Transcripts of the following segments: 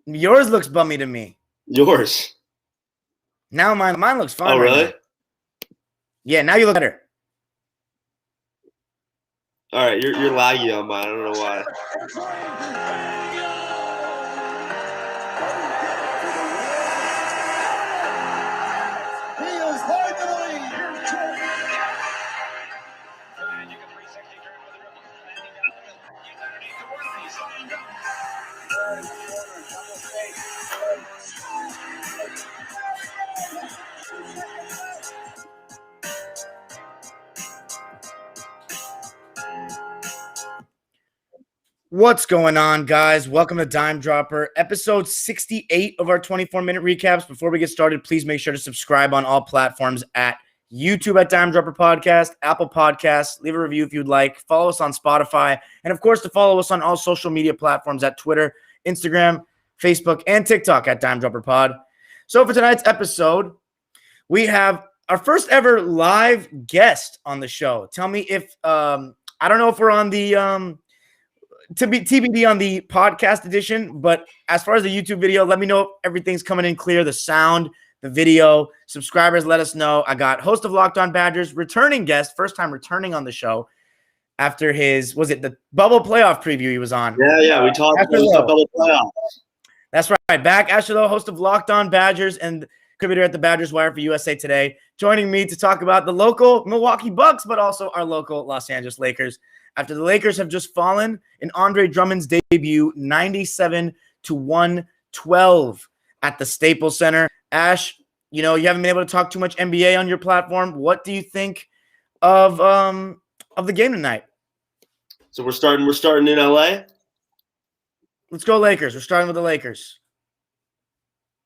Yours looks bummy to me. Yours. Now mine looks fine. Oh, really? Now. Yeah, now you look better. All right, you're laggy on mine. I don't know why. What's going on, guys? Welcome to Dime Dropper, episode 68 of our 24-minute recaps. Before we get started, please make sure to subscribe on all platforms at YouTube at Dime Dropper Podcast, Apple Podcasts. Leave a review if you'd like. Follow us on Spotify. And, of course, to follow us on all social media platforms at Twitter, Instagram, Facebook, and TikTok at Dime Dropper Pod. So for tonight's episode, we have our first ever live guest on the show. Tell me if I don't know if we're on the to be TBD on the podcast edition, but as far as the YouTube video, let me know if everything's coming in clear, the sound, the video. Subscribers, let us know. I got host of Locked On Badgers, returning guest, first time returning on the show after his, was it the bubble playoff preview he was on? Yeah, we talked about bubble playoffs. That's right. Back, Asher Lowe, host of Locked On Badgers and contributor at the Badgers Wire for USA Today, joining me to talk about the local Milwaukee Bucks, but also our local Los Angeles Lakers. After the Lakers have just fallen in Andre Drummond's debut, 97-112 at the Staples Center. Ash, you haven't been able to talk too much NBA on your platform. What do you think of the game tonight? So we're starting in LA. Let's go Lakers. We're starting with the Lakers.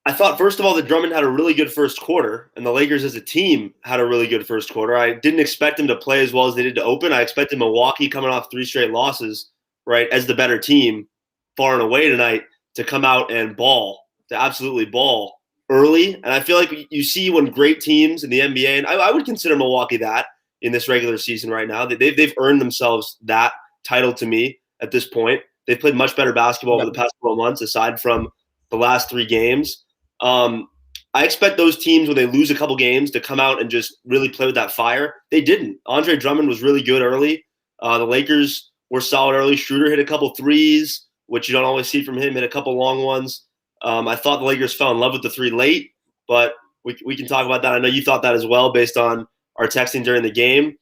I thought, first of all, that Drummond had a really good first quarter, and the Lakers as a team had a really good first quarter. I didn't expect them to play as well as they did to open. I expected Milwaukee, coming off 3 straight losses, right, as the better team far and away tonight, to come out and ball, to absolutely ball early. And I feel like you see when great teams in the NBA, and I would consider Milwaukee that in this regular season right now, they've earned themselves that title to me at this point. They've played much better basketball over the past 12 months, aside from the last 3 games. I expect those teams, when they lose a couple games, to come out and just really play with that fire. They didn't. Andre Drummond was really good early. The Lakers were solid early. Schroeder hit a couple threes, which you don't always see from him, hit a couple long ones. I thought the Lakers fell in love with the 3 late, but we can talk about that. I know you thought that as well based on our texting during the game.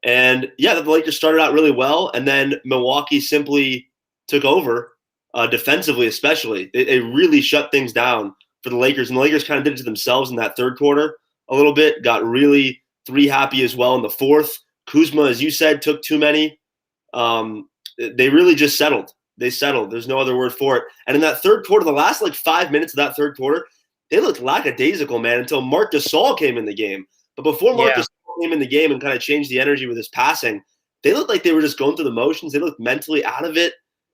And, yeah, the Lakers started out really well, and then Milwaukee simply took over, defensively especially. They really shut things down for the Lakers, and the Lakers kind of did it to themselves in that third quarter a little bit, got really 3 happy as well in the fourth. Kuzma, as you said, took too many. They really just settled. They settled. There's no other word for it. And in that third quarter, the last 5 minutes of that third quarter, they looked lackadaisical, man, until Marc Gasol came in the game. But before Marc Gasol came in the game and kind of changed the energy with his passing, they looked like they were just going through the motions. They looked mentally out of it.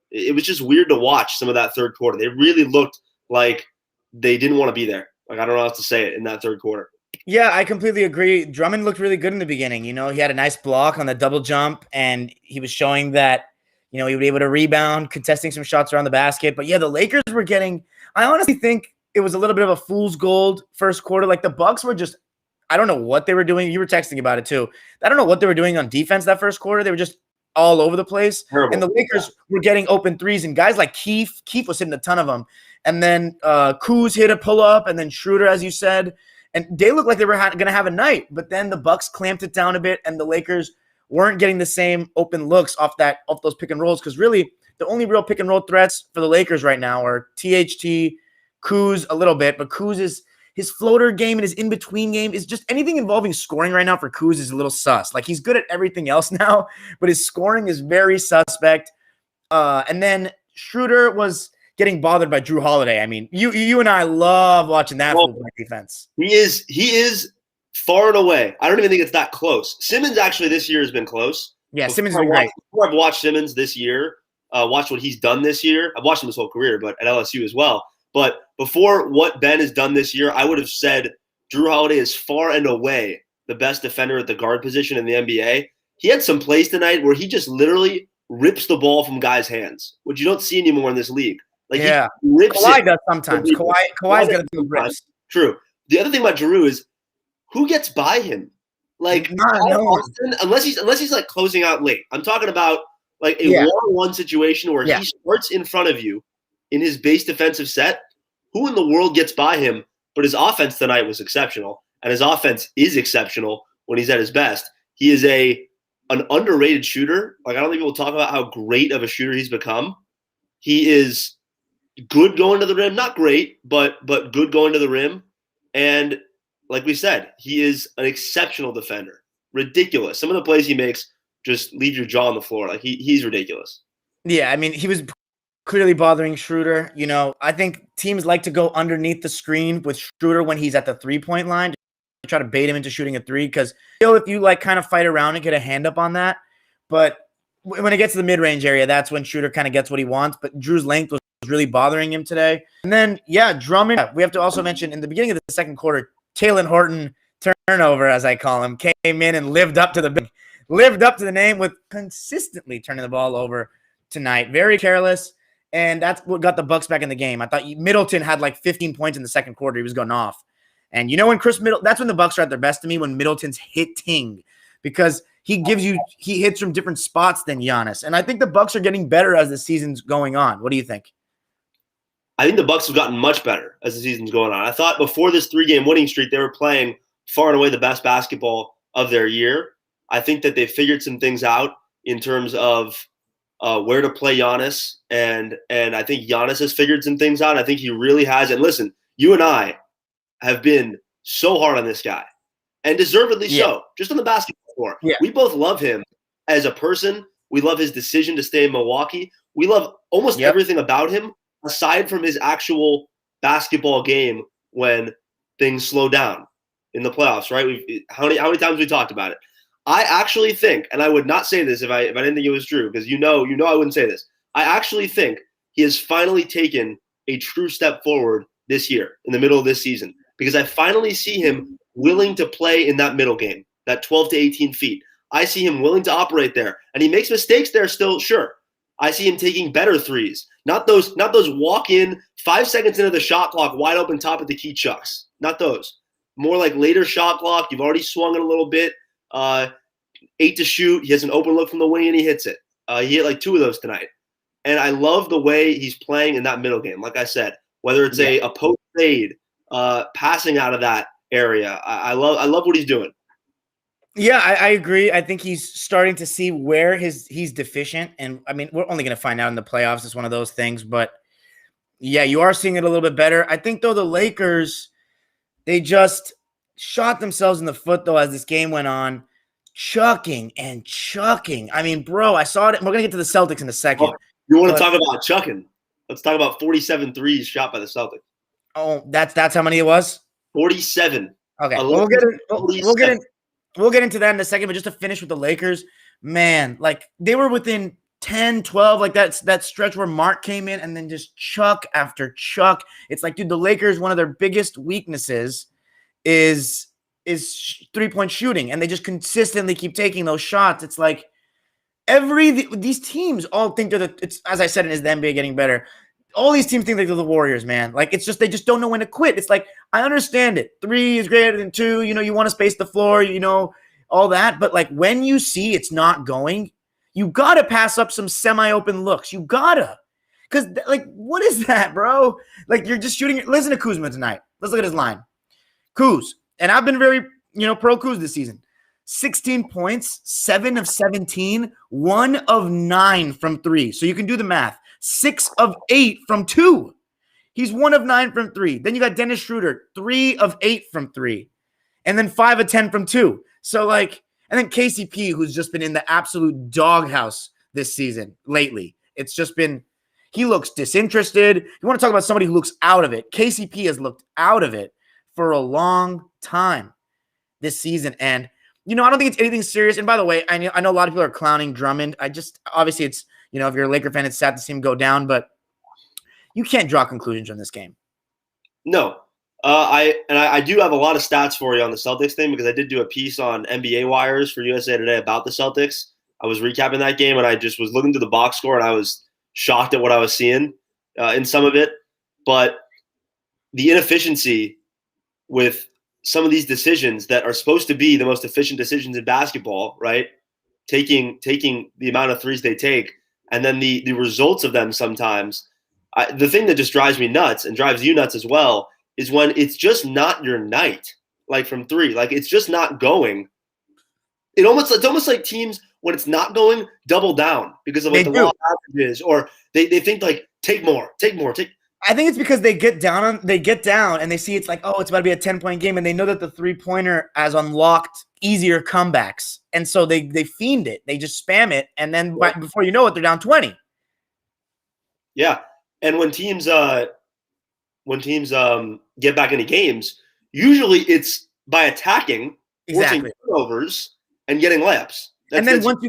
It was just weird to watch some of that third quarter. They really looked like they didn't want to be there. I don't know how else to say it in that third quarter. Yeah, I completely agree. Drummond looked really good in the beginning. He had a nice block on the double jump, and he was showing that, he would be able to rebound, contesting some shots around the basket. But, yeah, the Lakers were getting – I honestly think it was a little bit of a fool's gold first quarter. The Bucks were just – I don't know what they were doing. You were texting about it too. I don't know what they were doing on defense that first quarter. They were just all over the place. Terrible. And the Lakers were getting open threes, and guys like Keith was hitting a ton of them. And then Kuz hit a pull-up, and then Schroeder, as you said. And they looked like they were going to have a night. But then the Bucks clamped it down a bit, and the Lakers weren't getting the same open looks off those pick and rolls, because really the only real pick and roll threats for the Lakers right now are THT, Kuz a little bit. But Kuz his floater game and his in-between game is just anything involving scoring right now for Kuz is a little sus. He's good at everything else now, but his scoring is very suspect. And then Schroeder was getting bothered by Drew Holiday. I mean, you and I love watching that defense. He is far and away. I don't even think it's that close. Simmons actually this year has been close. Yeah, Simmons has been great. Before I've watched Simmons this year, watched what he's done this year. I've watched him his whole career, but at LSU as well. But before what Ben has done this year, I would have said Drew Holiday is far and away the best defender at the guard position in the NBA. He had some plays tonight where he just literally rips the ball from guys' hands, which you don't see anymore in this league. Like Yeah. he rips Kawhi it. does sometimes. Kawhi's got a few rips. True. The other thing about Giroux is who gets by him? Like how No one. often, unless he's like closing out late. I'm talking about like a Yeah. one-on-one situation where Yeah. he starts in front of you in his base defensive set. Who in the world gets by him? But his offense tonight was exceptional, and his offense is exceptional when he's at his best. He is an underrated shooter. Like I don't think people talk about how great of a shooter he's become. He is good going to the rim, not great, but good going to the rim. And like we said, he is an exceptional defender. Ridiculous. Some of the plays he makes just leave your jaw on the floor. Like he's ridiculous. Yeah, I mean, he was clearly bothering Schroeder. I think teams like to go underneath the screen with Schroeder when he's at the 3-point line to try to bait him into shooting a three. Because if you like kind of fight around and get a hand up on that, but when it gets to the mid-range area, that's when Schroeder kind of gets what he wants. But Drew's length was really bothering him today. And then, Drummond. We have to also mention in the beginning of the second quarter, Talen Horton turnover, as I call him, came in and lived up to the name with consistently turning the ball over tonight. Very careless, and that's what got the Bucks back in the game. I thought Middleton had like 15 points in the second quarter. He was going off. And when that's when the Bucks are at their best to me, when Middleton's hitting, because he hits from different spots than Giannis. And I think the Bucks are getting better as the season's going on. What do you think? I think the Bucks have gotten much better as the season's going on. I thought before this 3-game winning streak, they were playing far and away the best basketball of their year. I think that they figured some things out in terms of where to play Giannis, and I think Giannis has figured some things out. I think he really has. And listen, you and I have been so hard on this guy, and deservedly so, just on the basketball floor. Yeah. We both love him as a person. We love his decision to stay in Milwaukee. We love almost everything about him, aside from his actual basketball game when things slow down in the playoffs, right? How many times we talked about it. I actually think, and I would not say this if I didn't think it was true, because you know I wouldn't say this. I actually think he has finally taken a true step forward this year, in the middle of this season, because I finally see him willing to play in that middle game, that 12 to 18 feet. I see him willing to operate there, and he makes mistakes there still, sure. I see him taking better threes, not those walk-in 5 seconds into the shot clock, wide open top of the key chucks, not those. More like later shot clock. You've already swung it a little bit. 8 to shoot. He has an open look from the wing and he hits it. He hit like 2 of those tonight. And I love the way he's playing in that middle game. Like I said, whether it's a post fade, passing out of that area, I love what he's doing. Yeah, I agree. I think he's starting to see where he's deficient. And I mean, we're only going to find out in the playoffs. It's one of those things. But yeah, you are seeing it a little bit better. I think, though, the Lakers, they just shot themselves in the foot, though, as this game went on. Chucking and chucking. I mean, bro, I saw it. We're going to get to the Celtics in a second. Oh, you want to talk about chucking? Let's talk about 47 threes shot by the Celtics. Oh, that's how many it was? 47. Okay, we'll get into that in a second, but just to finish with the Lakers, man, like they were within 10, 12, like that stretch where Mark came in and then just chuck after chuck. It's like, dude, the Lakers, one of their biggest weaknesses is 3-point shooting, and they just consistently keep taking those shots. It's like these teams all think it's, as I said, is the NBA getting better. All these teams think they're the Warriors, man. Like, it's just they just don't know when to quit. It's like, I understand it. 3 is greater than 2. You want to space the floor, all that. But, like, when you see it's not going, you got to pass up some semi-open looks. You got to. Because, like, what is that, bro? Like, you're just shooting. Listen to Kuzma tonight. Let's look at his line. Kuz. And I've been very, pro Kuz this season. 16 points, 7 of 17, 1 of 9 from 3. So you can do the math. 6 of 8 from 2. He's 1 of 9 from 3. Then you got Dennis Schroeder, 3 of 8 from 3. And then 5 of 10 from 2. So, like, and then KCP, who's just been in the absolute doghouse this season lately. It's just been, he looks disinterested. You want to talk about somebody who looks out of it. KCP has looked out of it for a long time this season. And, I don't think it's anything serious. And by the way, I know a lot of people are clowning Drummond. Obviously it's, if you're a Laker fan, it's sad to see him go down, but you can't draw conclusions from this game. No. I do have a lot of stats for you on the Celtics thing, because I did do a piece on NBA Wires for USA Today about the Celtics. I was recapping that game, and I just was looking through the box score, and I was shocked at what I was seeing. in some of it, but the inefficiency with some of these decisions that are supposed to be the most efficient decisions in basketball, right? Taking the amount of threes they take, and then the results of them sometimes. The thing that just drives me nuts and drives you nuts as well is when it's just not your night, like from three, like it's just not going. It's almost like teams when it's not going double down because of like the law averages, or they think like take more. I think it's because they get down and they see it's like, oh, it's about to be a 10-point game, and they know that the three-pointer has unlocked easier comebacks, and so they fiend it, they just spam it, and then before you know it, they're down 20. Yeah, and when teams get back into games, usually it's by attacking, forcing turnovers, and getting layups. And then once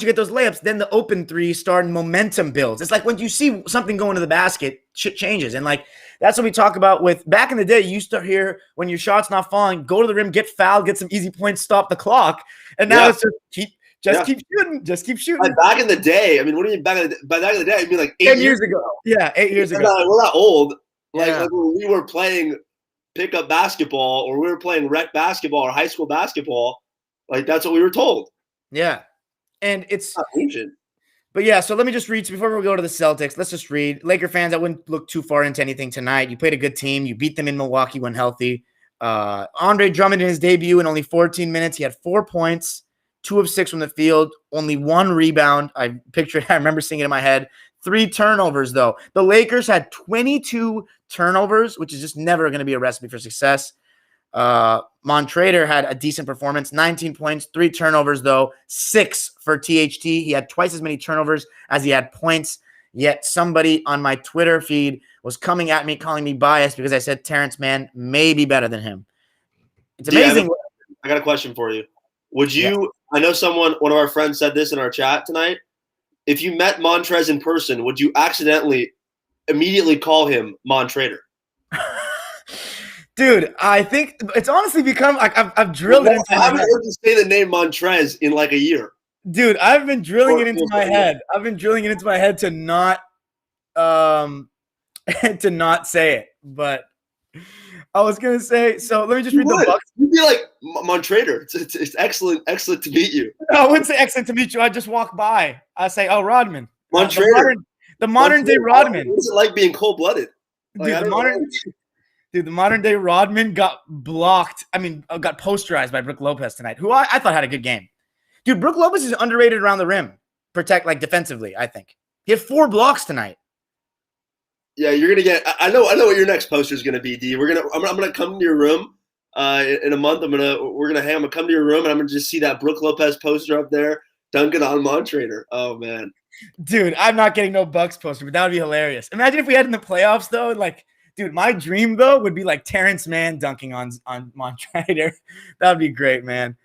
you get those layups, then the open three start and momentum builds. It's like when you see something go into the basket, shit changes. And like that's what we talk about with back in the day. You used to hear when your shot's not falling, go to the rim, get fouled, get some easy points, stop the clock. And now it's just keep shooting. Like back in the day, I mean, what do you mean back in the day? I mean like 10 years ago. Yeah, 8 years ago. We're not old. Like when we were playing pickup basketball, or we were playing rec basketball or high school basketball, like that's what we were told. Yeah. And it's not ancient. But yeah, so let me just read before we go to the Celtics. Let's just read. Laker fans, I wouldn't look too far into anything tonight. You played a good team. You beat them in Milwaukee when healthy. Andre Drummond in his debut in only 14 minutes, he had 4 points, 2 of 6 from the field, only 1 rebound. I remember seeing it in my head. 3 turnovers, though. The Lakers had 22 turnovers, which is just never going to be a recipe for success. Montrader had a decent performance, 19 points, 3 turnovers, though, 6 for THT. He had twice as many turnovers as he had points, yet somebody on my Twitter feed was coming at me, calling me biased because I said Terrence Mann may be better than him. It's amazing. I got a question for you. Would you, I know one of our friends said this in our chat tonight, if you met Montrez in person, would you accidentally immediately call him Montrader? Dude, I think it's honestly become like I've drilled it into my head. I haven't heard you say the name Montrez in like a year. Dude, I've been drilling it into my head. I've been drilling it into my head to not say it. But I was gonna say, so let me just read the Bucks. You'd be like Montrader. It's excellent to meet you. No, I wouldn't say excellent to meet you. I just walk by. I say, oh, Rodman. Montrader. The modern day Rodman. What's it like being cold-blooded? Like, Dude, the modern day Rodman got blocked. I mean, got posterized by Brook Lopez tonight, who I thought had a good game. Dude, Brook Lopez is underrated around the rim. Defensively, I think. He had 4 blocks tonight. Yeah, you're gonna get. I know what your next poster is gonna be, D. I'm gonna come to your room in a month. I'm gonna come to your room and I'm gonna just see that Brook Lopez poster up there, dunking on Montrader. Oh man, dude, I'm not getting no Bucks poster, but that would be hilarious. Imagine if we had in the playoffs though, like. Dude, my dream, though, would be like Terrence Mann dunking on Montrader. That would be great, man.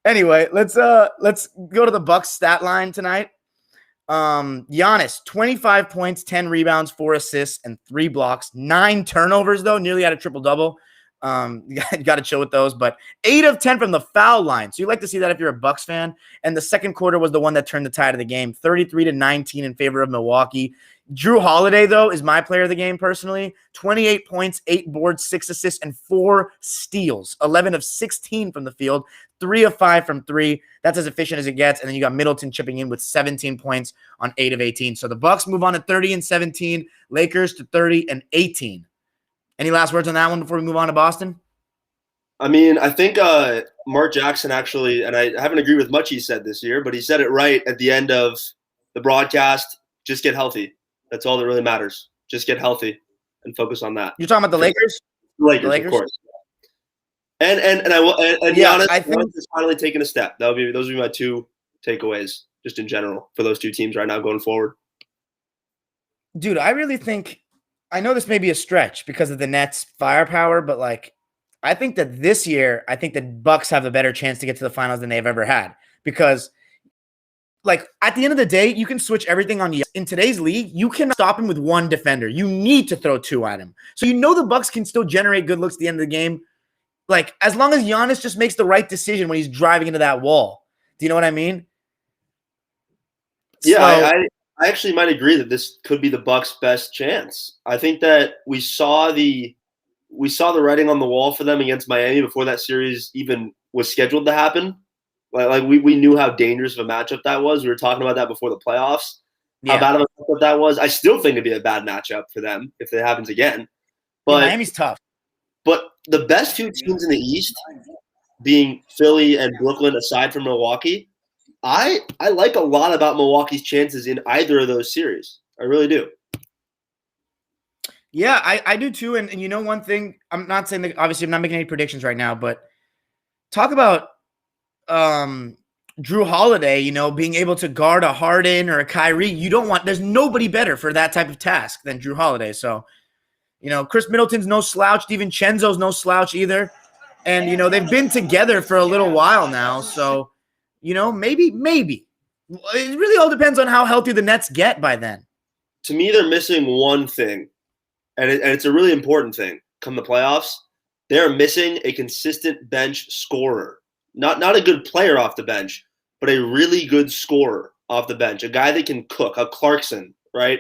Anyway, let's go to the Bucks stat line tonight. Giannis, 25 points, 10 rebounds, 4 assists, and 3 blocks. 9 turnovers, though, nearly had a triple-double. You got to chill with those. But 8 of 10 from the foul line. So you like to see that if you're a Bucks fan. And the second quarter was the one that turned the tide of the game, 33-19 in favor of Milwaukee. Drew Holiday, though, is my player of the game personally. 28 points, 8 boards, 6 assists, and 4 steals. 11 of 16 from the field, 3 of 5 from 3. That's as efficient as it gets. And then you got Middleton chipping in with 17 points on 8 of 18. So the Bucks move on to 30-17, Lakers to 30-18. Any last words on that one before we move on to Boston? I mean, I think Mark Jackson actually, and I haven't agreed with much he said this year, but he said it right at the end of the broadcast, just get healthy. That's all that really matters. Just get healthy and focus on that. You're talking about the Lakers? Lakers, of course. And Giannis, I think is finally taking a step. Those would be my 2 takeaways, just in general, for those 2 teams right now going forward. Dude, I really think I know this may be a stretch because of the Nets' firepower, but like I think that this year, I think the Bucks have a better chance to get to the finals than they've ever had because. Like, at the end of the day, you can switch everything on you. In today's league, you cannot stop him with 1 defender. You need to throw 2 at him. So the Bucks can still generate good looks at the end of the game. Like, as long as Giannis just makes the right decision when he's driving into that wall. Do you know what I mean? Yeah, I actually might agree that this could be the Bucks' best chance. I think that we saw the writing on the wall for them against Miami before that series even was scheduled to happen. Like we knew how dangerous of a matchup that was. We were talking about that before the playoffs. How bad of a matchup that was. I still think it'd be a bad matchup for them if it happens again. But Miami's tough. But the best two teams in the East, being Philly and Brooklyn, aside from Milwaukee, I like a lot about Milwaukee's chances in either of those series. I really do. Yeah, I do too. And you know, one thing, I'm not saying that, obviously I'm not making any predictions right now, but talk about Drew Holiday, you know, being able to guard a Harden or a Kyrie. There's nobody better for that type of task than Drew Holiday. So, you know, Chris Middleton's no slouch. DiVincenzo's no slouch either. And, you know, they've been together for a little while now. So, you know, maybe. It really all depends on how healthy the Nets get by then. To me, they're missing one thing, and it's a really important thing come the playoffs. They're missing a consistent bench scorer. Not a good player off the bench, but a really good scorer off the bench. A guy that can cook, a Clarkson, right?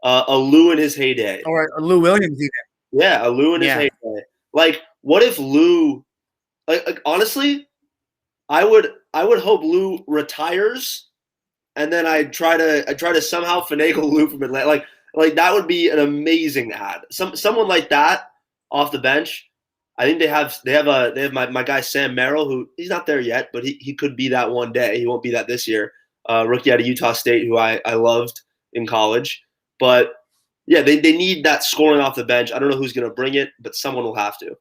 A Lou in his heyday. Or Lou Williams even. Yeah, a Lou in his heyday. Like, what if Lou like honestly, I would hope Lou retires and then I try to somehow finagle Lou from Atlanta. Like that would be an amazing ad. Someone like that off the bench. I think they have my guy Sam Merrill, who he's not there yet, but he could be that one day. He won't be that this year. Rookie out of Utah State, who I loved in college. But yeah, they need that scoring off the bench. I don't know who's going to bring it, but someone will have to.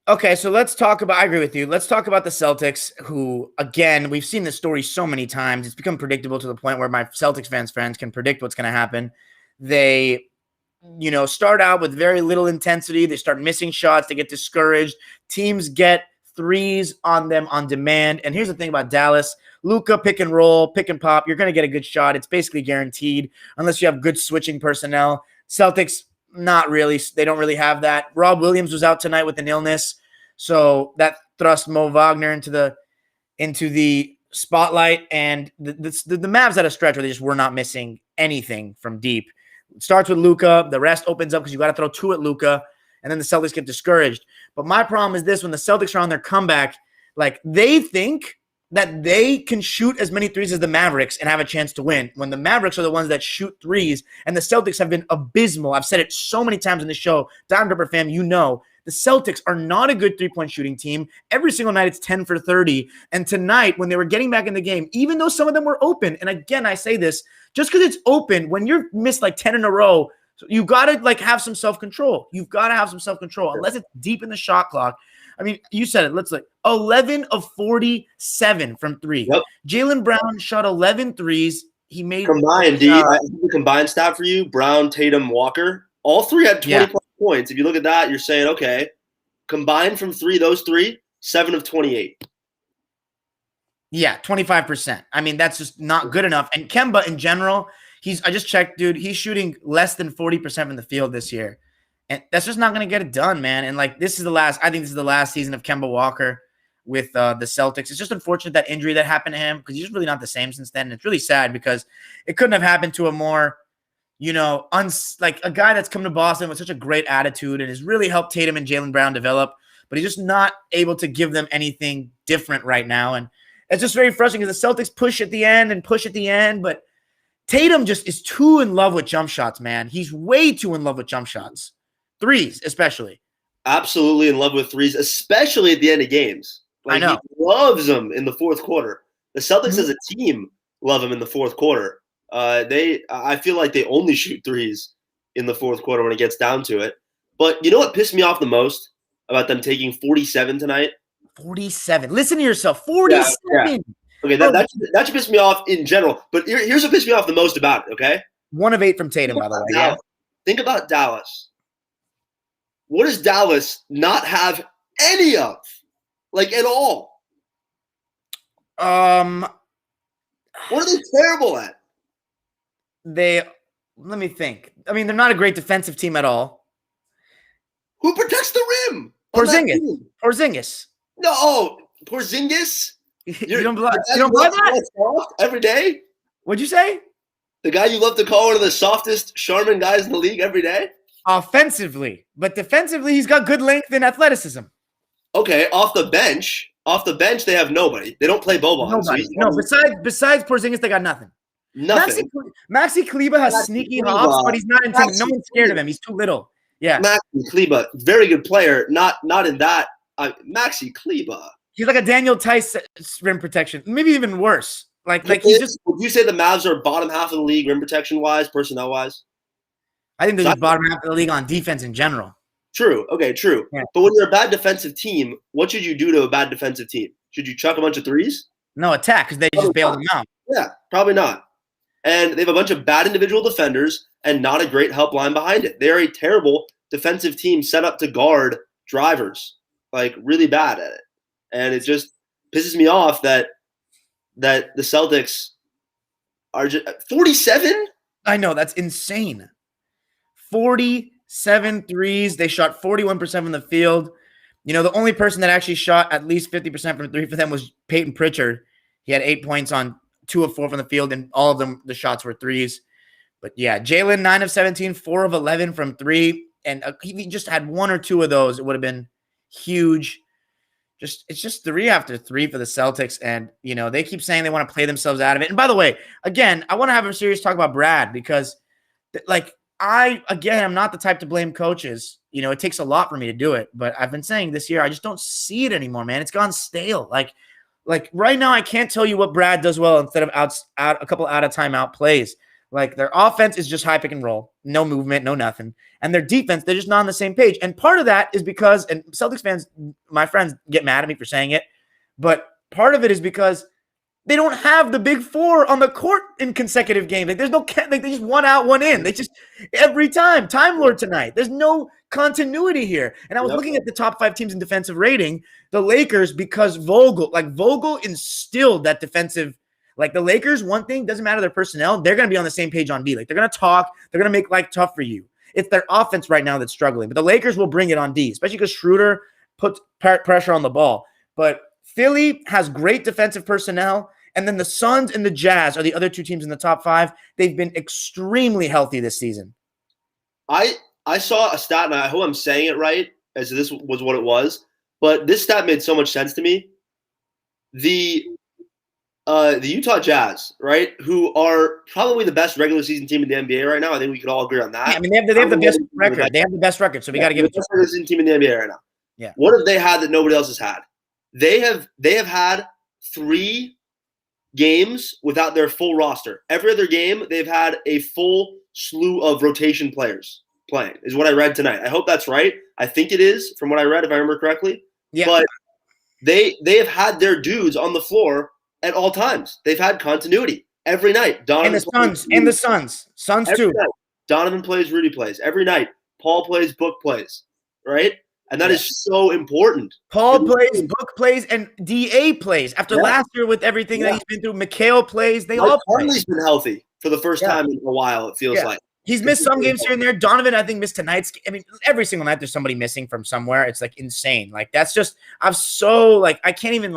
Okay, so I agree with you. Let's talk about the Celtics, who, again, we've seen this story so many times. It's become predictable to the point where my Celtics friends can predict what's going to happen. They, you know, start out with very little intensity. They start missing shots. They get discouraged. Teams get threes on them on demand. And here's the thing about Dallas. Luka, pick and roll, pick and pop. You're going to get a good shot. It's basically guaranteed unless you have good switching personnel. Celtics, not really. They don't really have that. Rob Williams was out tonight with an illness, so that thrust Mo Wagner into the spotlight. And the Mavs had a stretch where they just were not missing anything from deep. It starts with Luka. The rest opens up because you got to throw two at Luka, and then the Celtics get discouraged. But my problem is this: when the Celtics are on their comeback, like they think that they can shoot as many threes as the Mavericks and have a chance to win, when the Mavericks are the ones that shoot threes, and the Celtics have been abysmal. I've said it so many times in the show. Dime Dropper fam, you know, the Celtics are not a good three-point shooting team. Every single night it's 10 for 30. And tonight, when they were getting back in the game, even though some of them were open, and again, I say this, just because it's open, when you're missed like 10 in a row, you got to like have some self-control. You've got to have some self-control, unless it's deep in the shot clock. I mean, you said it. Let's look. 11 of 47 from three. Yep. Jaylen Brown shot 11 threes. He made combined. I think the combined stat for you: Brown, Tatum, Walker. All three had 20 points. If you look at that, you're saying, okay, combined from three, those three, 7 of 28. Yeah, 25%. I mean, that's just not good enough. And Kemba in general, I just checked, dude. He's shooting less than 40% from the field this year. And that's just not going to get it done, man. And like, I think this is the last season of Kemba Walker with the Celtics. It's just unfortunate that injury that happened to him, because he's really not the same since then. And it's really sad because it couldn't have happened to a more, you know, like a guy that's come to Boston with such a great attitude and has really helped Tatum and Jaylen Brown develop, but he's just not able to give them anything different right now. And it's just very frustrating because the Celtics push at the end, but Tatum just is too in love with jump shots, man. He's way too in love with jump shots. Threes, especially. Absolutely in love with threes, especially at the end of games. Like, I know. He loves them in the fourth quarter. The Celtics as a team love them in the fourth quarter. I feel like they only shoot threes in the fourth quarter when it gets down to it. But you know what pissed me off the most about them taking 47 tonight? 47. Listen to yourself. 47. Yeah. Okay, that should piss me off in general. But here's what pissed me off the most about it, okay? 1 of 8 from Tatum, by the way. Yeah. Think about Dallas. What does Dallas not have any of? Like, at all? What are they terrible at? Let me think. I mean, they're not a great defensive team at all. Who protects the rim? Porzingis. No, Porzingis? You don't buy that? Every day? What'd you say? The guy you love to call one of the softest Charmin guys in the league every day? Offensively, but defensively, he's got good length and athleticism. Okay, off the bench, they have nobody. They don't play Boban. Nobody. No, besides Porzingis, they got nothing. Nothing. Maxi Kleba has sneaky hops, but he's not intimidating. No one's scared of him. He's too little. Yeah. Maxi Kleba, very good player. Not in that. Maxi Kleba. He's like a Daniel Tice rim protection, maybe even worse. Like he's just. Would you say the Mavs are bottom half of the league rim protection wise, personnel wise? I think they're just bottom half of the league on defense in general. True. Okay, true. Yeah. But when you're a bad defensive team, what should you do to a bad defensive team? Should you chuck a bunch of threes? No, attack, because they just bailed them out. Yeah, probably not. And they have a bunch of bad individual defenders and not a great help line behind it. They are a terrible defensive team set up to guard drivers, like really bad at it. And it just pisses me off that the Celtics are just 47? I know, that's insane. 47 threes. They shot 41% from the field. You know, the only person that actually shot at least 50% from three for them was Peyton Pritchard. He had 8 points on 2 of 4 from the field, and all of them, the shots were threes. But yeah, Jalen, 9 of 17, 4 of 11 from three. And if he just had 1 or 2 of those, it would have been huge. It's just 3 after 3 for the Celtics. And, you know, they keep saying they want to play themselves out of it. And by the way, again, I want to have a serious talk about Brad because, like, I'm not the type to blame coaches. You know, it takes a lot for me to do it. But I've been saying this year, I just don't see it anymore, man. It's gone stale. Like right now, I can't tell you what Brad does well instead of a couple out of timeout plays. Like their offense is just high pick and roll, no movement, no nothing. And their defense, they're just not on the same page. And part of that is because, and Celtics fans, my friends get mad at me for saying it, but part of it is because they don't have the big four on the court in consecutive games. Like there's no, like they just one out, one in. They just every time. Time Lord tonight. There's no continuity here. And I was looking at the top 5 teams in defensive rating. The Lakers, because Vogel instilled that defensive. Like the Lakers, one thing doesn't matter their personnel. They're going to be on the same page on D. Like they're going to talk. They're going to make life tough for you. It's their offense right now that's struggling. But the Lakers will bring it on D, especially because Schroeder puts pressure on the ball. But Philly has great defensive personnel. And then the Suns and the Jazz are the other 2 teams in the top 5. They've been extremely healthy this season. I saw a stat, and I hope I'm saying it right, as this was what it was. But this stat made so much sense to me. The Utah Jazz, right, who are probably the best regular season team in the NBA right now. I think we could all agree on that. Yeah, I mean, they have the best record. They have the best record, so we got to give it to them. Regular season team in the NBA right now. Yeah. What have they had that nobody else has had? They have had 3 games without their full roster. Every other game, they've had a full slew of rotation players playing, is what I read tonight. I hope that's right. I think it is, from what I read, if I remember correctly. Yeah. But they have had their dudes on the floor at all times. They've had continuity every night. Donovan and the Suns too. Night. Donovan plays, Rudy plays every night. Paul plays, Book plays, right? And that is so important. Paul plays, Book plays, and DA plays. After last year with everything that he's been through, Mikhail plays. They all play. Conley's been healthy for the first time in a while, it feels like. He's missed some games here and there. Donovan, I think, missed tonight's. I mean, every single night there's somebody missing from somewhere. It's like insane. Like that's just I can't even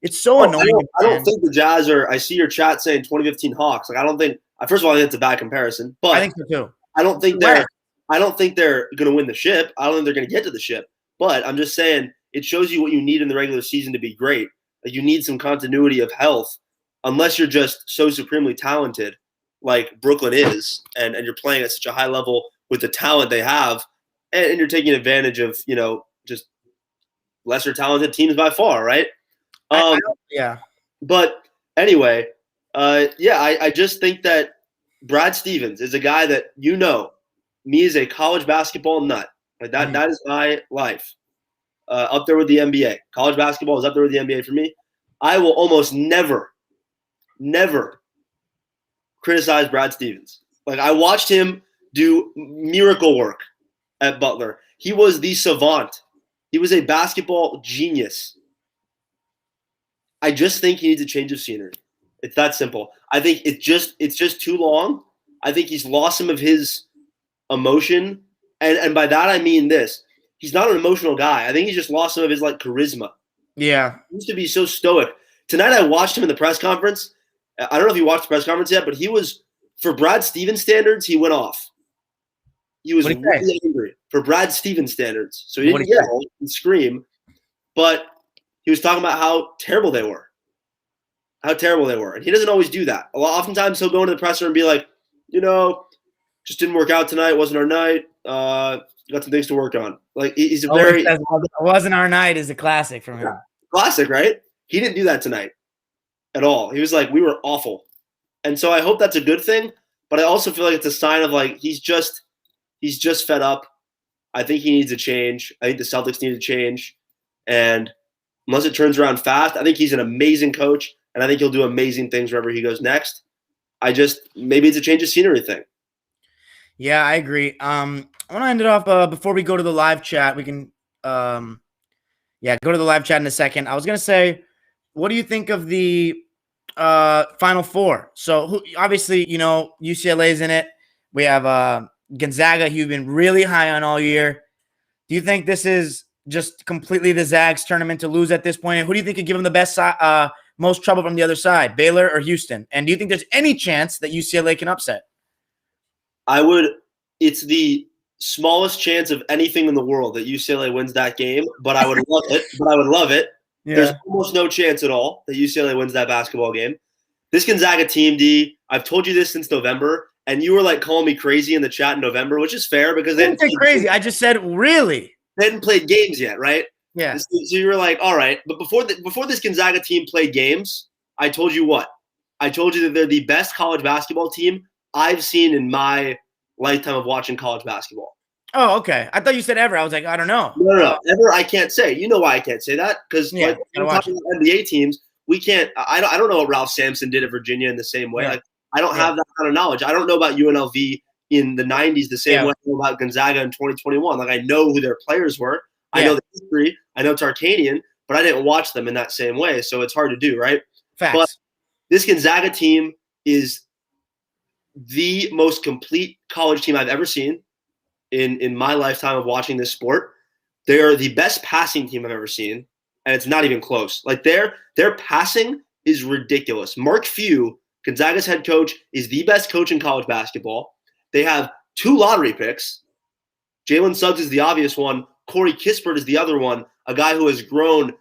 it's so annoying. I don't think the Jazz are. I see your chat saying 2015 Hawks. Like I don't think. First of all, I think it's a bad comparison. But I think so too. I don't think they're going to win the ship. I don't think they're going to get to the ship. But I'm just saying it shows you what you need in the regular season to be great. Like you need some continuity of health, unless you're just so supremely talented, like Brooklyn is, and you're playing at such a high level with the talent they have, and you're taking advantage of just lesser talented teams by far, right? But anyway, I just think that Brad Stevens is a guy that me as a college basketball nut. Like that, that is my life. Up there with the NBA. College basketball is up there with the NBA for me. I will almost never criticize Brad Stevens. Like I watched him do miracle work at Butler. He was the savant. He was a basketball genius. I just think he needs a change of scenery. It's that simple. I think it's just too long. I think he's lost some of his emotion. And by that I mean this. He's not an emotional guy. I think he's just lost some of his charisma. Yeah. He used to be so stoic. Tonight I watched him in the press conference. I don't know if you watched the press conference yet, but he was for Brad Stevens standards, he went off. He was What'd he say? really angry for Brad Stevens standards. So he What'd didn't he say? yell and scream, but he was talking about how terrible they were. How terrible they were. And he doesn't always do that. Oftentimes he'll go into the presser and be like, just didn't work out tonight. It wasn't our night. Got some things to work on. Like he's a very Says, it wasn't our night is a classic from him. Classic, right? He didn't do that tonight at all. He was like, we were awful. And so I hope that's a good thing. But I also feel like it's a sign of like he's just fed up. I think he needs a change. I think the Celtics need a change. And unless it turns around fast, I think he's an amazing coach. And I think he'll do amazing things wherever he goes next. Maybe it's a change of scenery thing. Yeah, I agree. I want to end it off before we go to the live chat. We can, go to the live chat in a second. I was going to say, what do you think of the Final Four? So obviously, UCLA's in it. We have Gonzaga, who you've been really high on all year. Do you think this is just completely the Zags tournament to lose at this point? And who do you think could give them the best most trouble from the other side, Baylor or Houston? And do you think there's any chance that UCLA can upset? It's the smallest chance of anything in the world that UCLA wins that game, but I would love it. Yeah. There's almost no chance at all that UCLA wins that basketball game. This Gonzaga team, D, I've told you this since November, and you were like calling me crazy in the chat in November, which is fair because they didn't say crazy. I just said really. They hadn't played games yet, right? Yeah. So you were like, all right. But before this Gonzaga team played games, I told you what? I told you that they're the best college basketball team I've seen in my lifetime of watching college basketball. Oh, okay. I thought you said ever. I was like, I don't know. No. Ever, I can't say. You know why I can't say that? Because we're talking about NBA teams, we can't. I don't know what Ralph Sampson did at Virginia in the same way. Yeah. Like, I don't have that kind of knowledge. I don't know about UNLV in the 90s the same way I know about Gonzaga in 2021. Like, I know who their players were. I know the history. I know Tarkanian, but I didn't watch them in that same way. So it's hard to do, right? Facts. But this Gonzaga team is the most complete college team I've ever seen in my lifetime of watching this sport. They are the best passing team I've ever seen, and it's not even close. Like their passing is ridiculous. Mark Few, Gonzaga's head coach, is the best coach in college basketball. They have 2 lottery picks. Jalen Suggs is the obvious one. Corey Kispert is the other one, a guy who has grown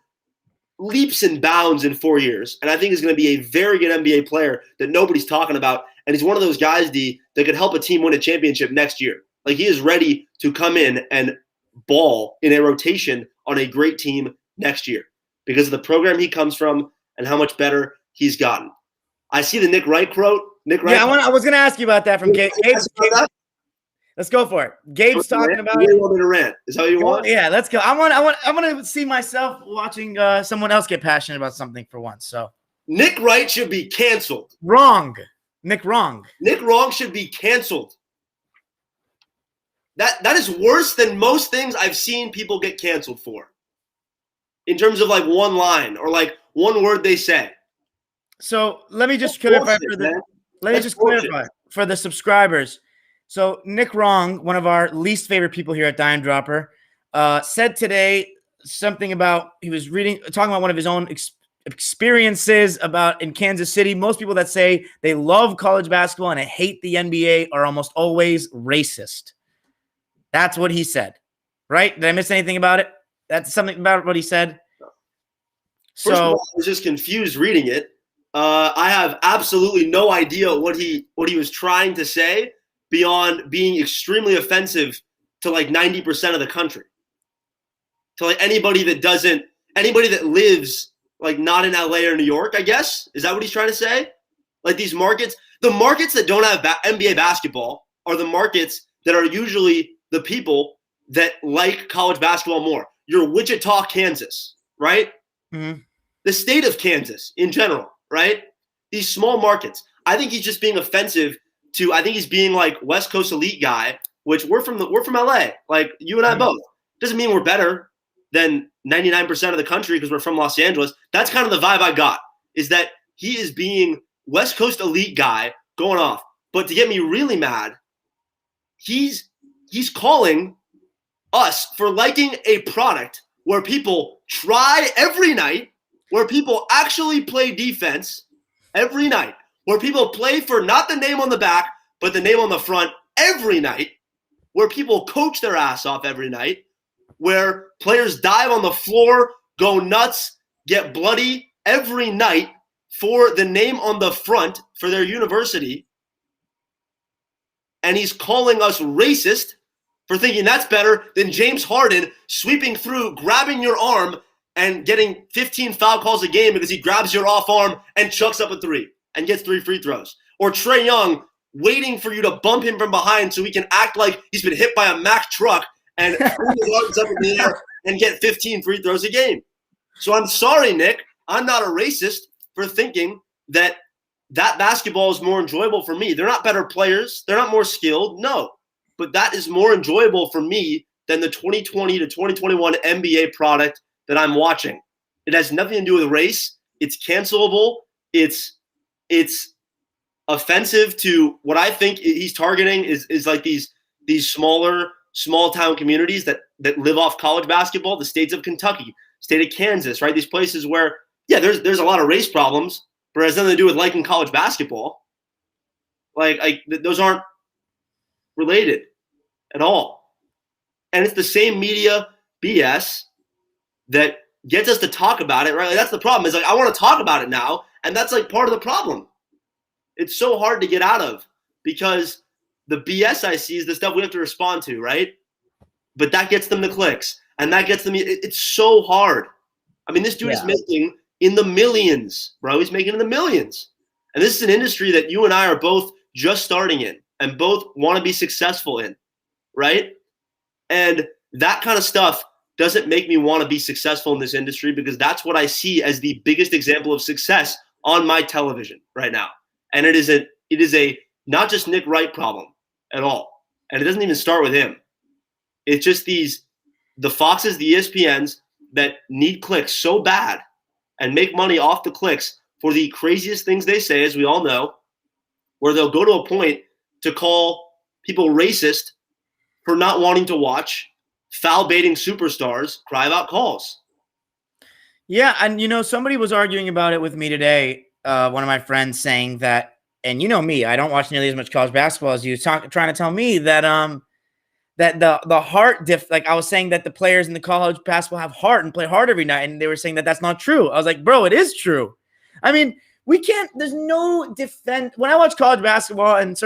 leaps and bounds in 4 years, and I think is going to be a very good NBA player that nobody's talking about. And he's one of those guys, D, that could help a team win a championship next year. Like, he is ready to come in and ball in a rotation on a great team next year because of the program he comes from and how much better he's gotten. I see the Nick Wright quote. Nick Wright. Yeah, I was going to ask you about that from Gabe. Let's go for it. Gabe's talking about it. You want me to rant? Is that what you want? Yeah, let's go. I want to see myself watching someone else get passionate about something for once. So Nick Wright should be canceled. Wrong. Nick Wrong. Nick Wrong should be canceled. That is worse than most things I've seen people get canceled for. In terms of like one line or like one word they say. So let me just clarify for the subscribers. So Nick Wrong, one of our least favorite people here at Dime Dropper, said today something about he was talking about one of his own experiences about in Kansas City. Most people that say they love college basketball and hate the NBA are almost always racist. That's what he said, right? Did I miss anything about it? That's something about what he said. First of all, I was just confused reading it. I have absolutely no idea what he was trying to say beyond being extremely offensive to like 90% of the country. To like anybody that lives like not in LA or New York, I guess. Is that what he's trying to say? Like these markets, the markets that don't have NBA basketball are the markets that are usually the people that like college basketball more. You're Wichita, Kansas, right? Mm-hmm. The state of Kansas in general, right? These small markets. I think he's just being offensive to, I think he's being like West Coast elite guy, which we're from LA. Like you and I both. Doesn't mean we're better than 99% of the country because we're from Los Angeles. That's kind of the vibe I got, is that he is being West Coast elite guy going off. But to get me really mad, he's calling us for liking a product where people try every night, where people actually play defense every night, where people play for not the name on the back, but the name on the front every night, where people coach their ass off every night, where players dive on the floor, go nuts, get bloody every night for the name on the front for their university. And he's calling us racist for thinking that's better than James Harden sweeping through, grabbing your arm, and getting 15 foul calls a game because he grabs your off arm and chucks up a three and gets 3 free throws. Or Trae Young waiting for you to bump him from behind so he can act like he's been hit by a Mack truck and put his arms up in the air and get 15 free throws a game. So I'm sorry, Nick. I'm not a racist for thinking that basketball is more enjoyable for me. They're not better players. They're not more skilled. No. But that is more enjoyable for me than the 2020 to 2021 NBA product that I'm watching. It has nothing to do with race. It's cancelable. It's offensive to what I think he's targeting is like these smaller, small town communities that live off college basketball, the states of Kentucky, state of Kansas, right? These places where, yeah, there's a lot of race problems, but it has nothing to do with liking college basketball. Like those aren't related at all. And it's the same media BS that gets us to talk about it, right? Like, that's the problem. Is like, I want to talk about it now, and that's like part of the problem. It's so hard to get out of because the BS I see is the stuff we have to respond to, right? But that gets them the clicks, and that gets them. It's so hard. I mean, this dude is making in the millions, bro. He's making in the millions. And this is an industry that you and I are both just starting in and both want to be successful in, right? And that kind of stuff doesn't make me want to be successful in this industry because that's what I see as the biggest example of success on my television right now. And it is a not just Nick Wright problem at all. And it doesn't even start with him. It's just the Foxes, the ESPNs that need clicks so bad and make money off the clicks for the craziest things they say, as we all know, where they'll go to a point to call people racist for not wanting to watch foul baiting superstars cry out calls. Yeah, and somebody was arguing about it with me today. One of my friends saying that, and you know me, I don't watch nearly as much college basketball as you. Trying to tell me that that the heart like I was saying that the players in the college basketball have heart and play hard every night, and they were saying that that's not true. I was like, bro, it is true. I mean, we can't. There's no defense when I watch college basketball, and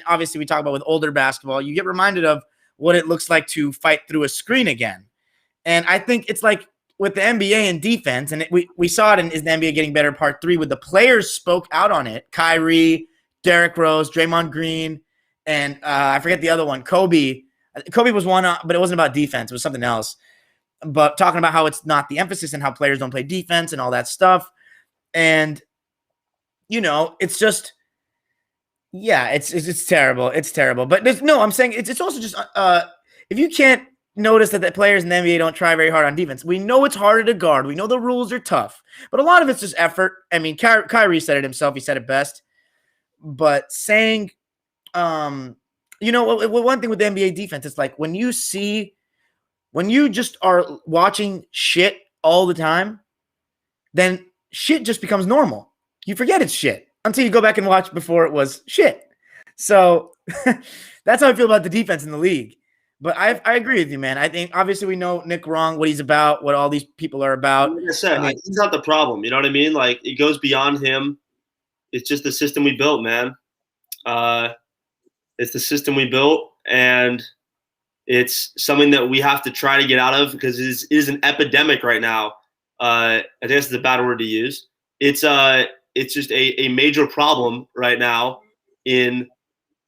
obviously we talk about with older basketball, you get reminded of what it looks like to fight through a screen again. And I think it's like with the NBA and defense, and we saw it in Is the NBA Getting Better Part 3, with the players spoke out on it. Kyrie, Derrick Rose, Draymond Green, and I forget the other one, Kobe. Kobe was one, but it wasn't about defense. It was something else. But talking about how it's not the emphasis and how players don't play defense and all that stuff. And, it's just, yeah, it's terrible. It's terrible. But I'm saying it's also just if you can't notice that the players in the NBA don't try very hard on defense, we know it's harder to guard. We know the rules are tough, but a lot of it's just effort. I mean, Kyrie said it himself. He said it best. But saying, one thing with the NBA defense, it's like when you just are watching shit all the time, then shit just becomes normal. You forget it's shit until you go back and watch before it was shit. So that's how I feel about the defense in the league. But I agree with you, man. I think obviously we know Nick wrong, what he's about, what all these people are about. Like I said, he's not the problem. You know what I mean? Like, it goes beyond him. It's just the system we built, man. It's the system we built, and it's something that we have to try to get out of because it is an epidemic right now. I think that's a bad word to use. It's just a major problem right now in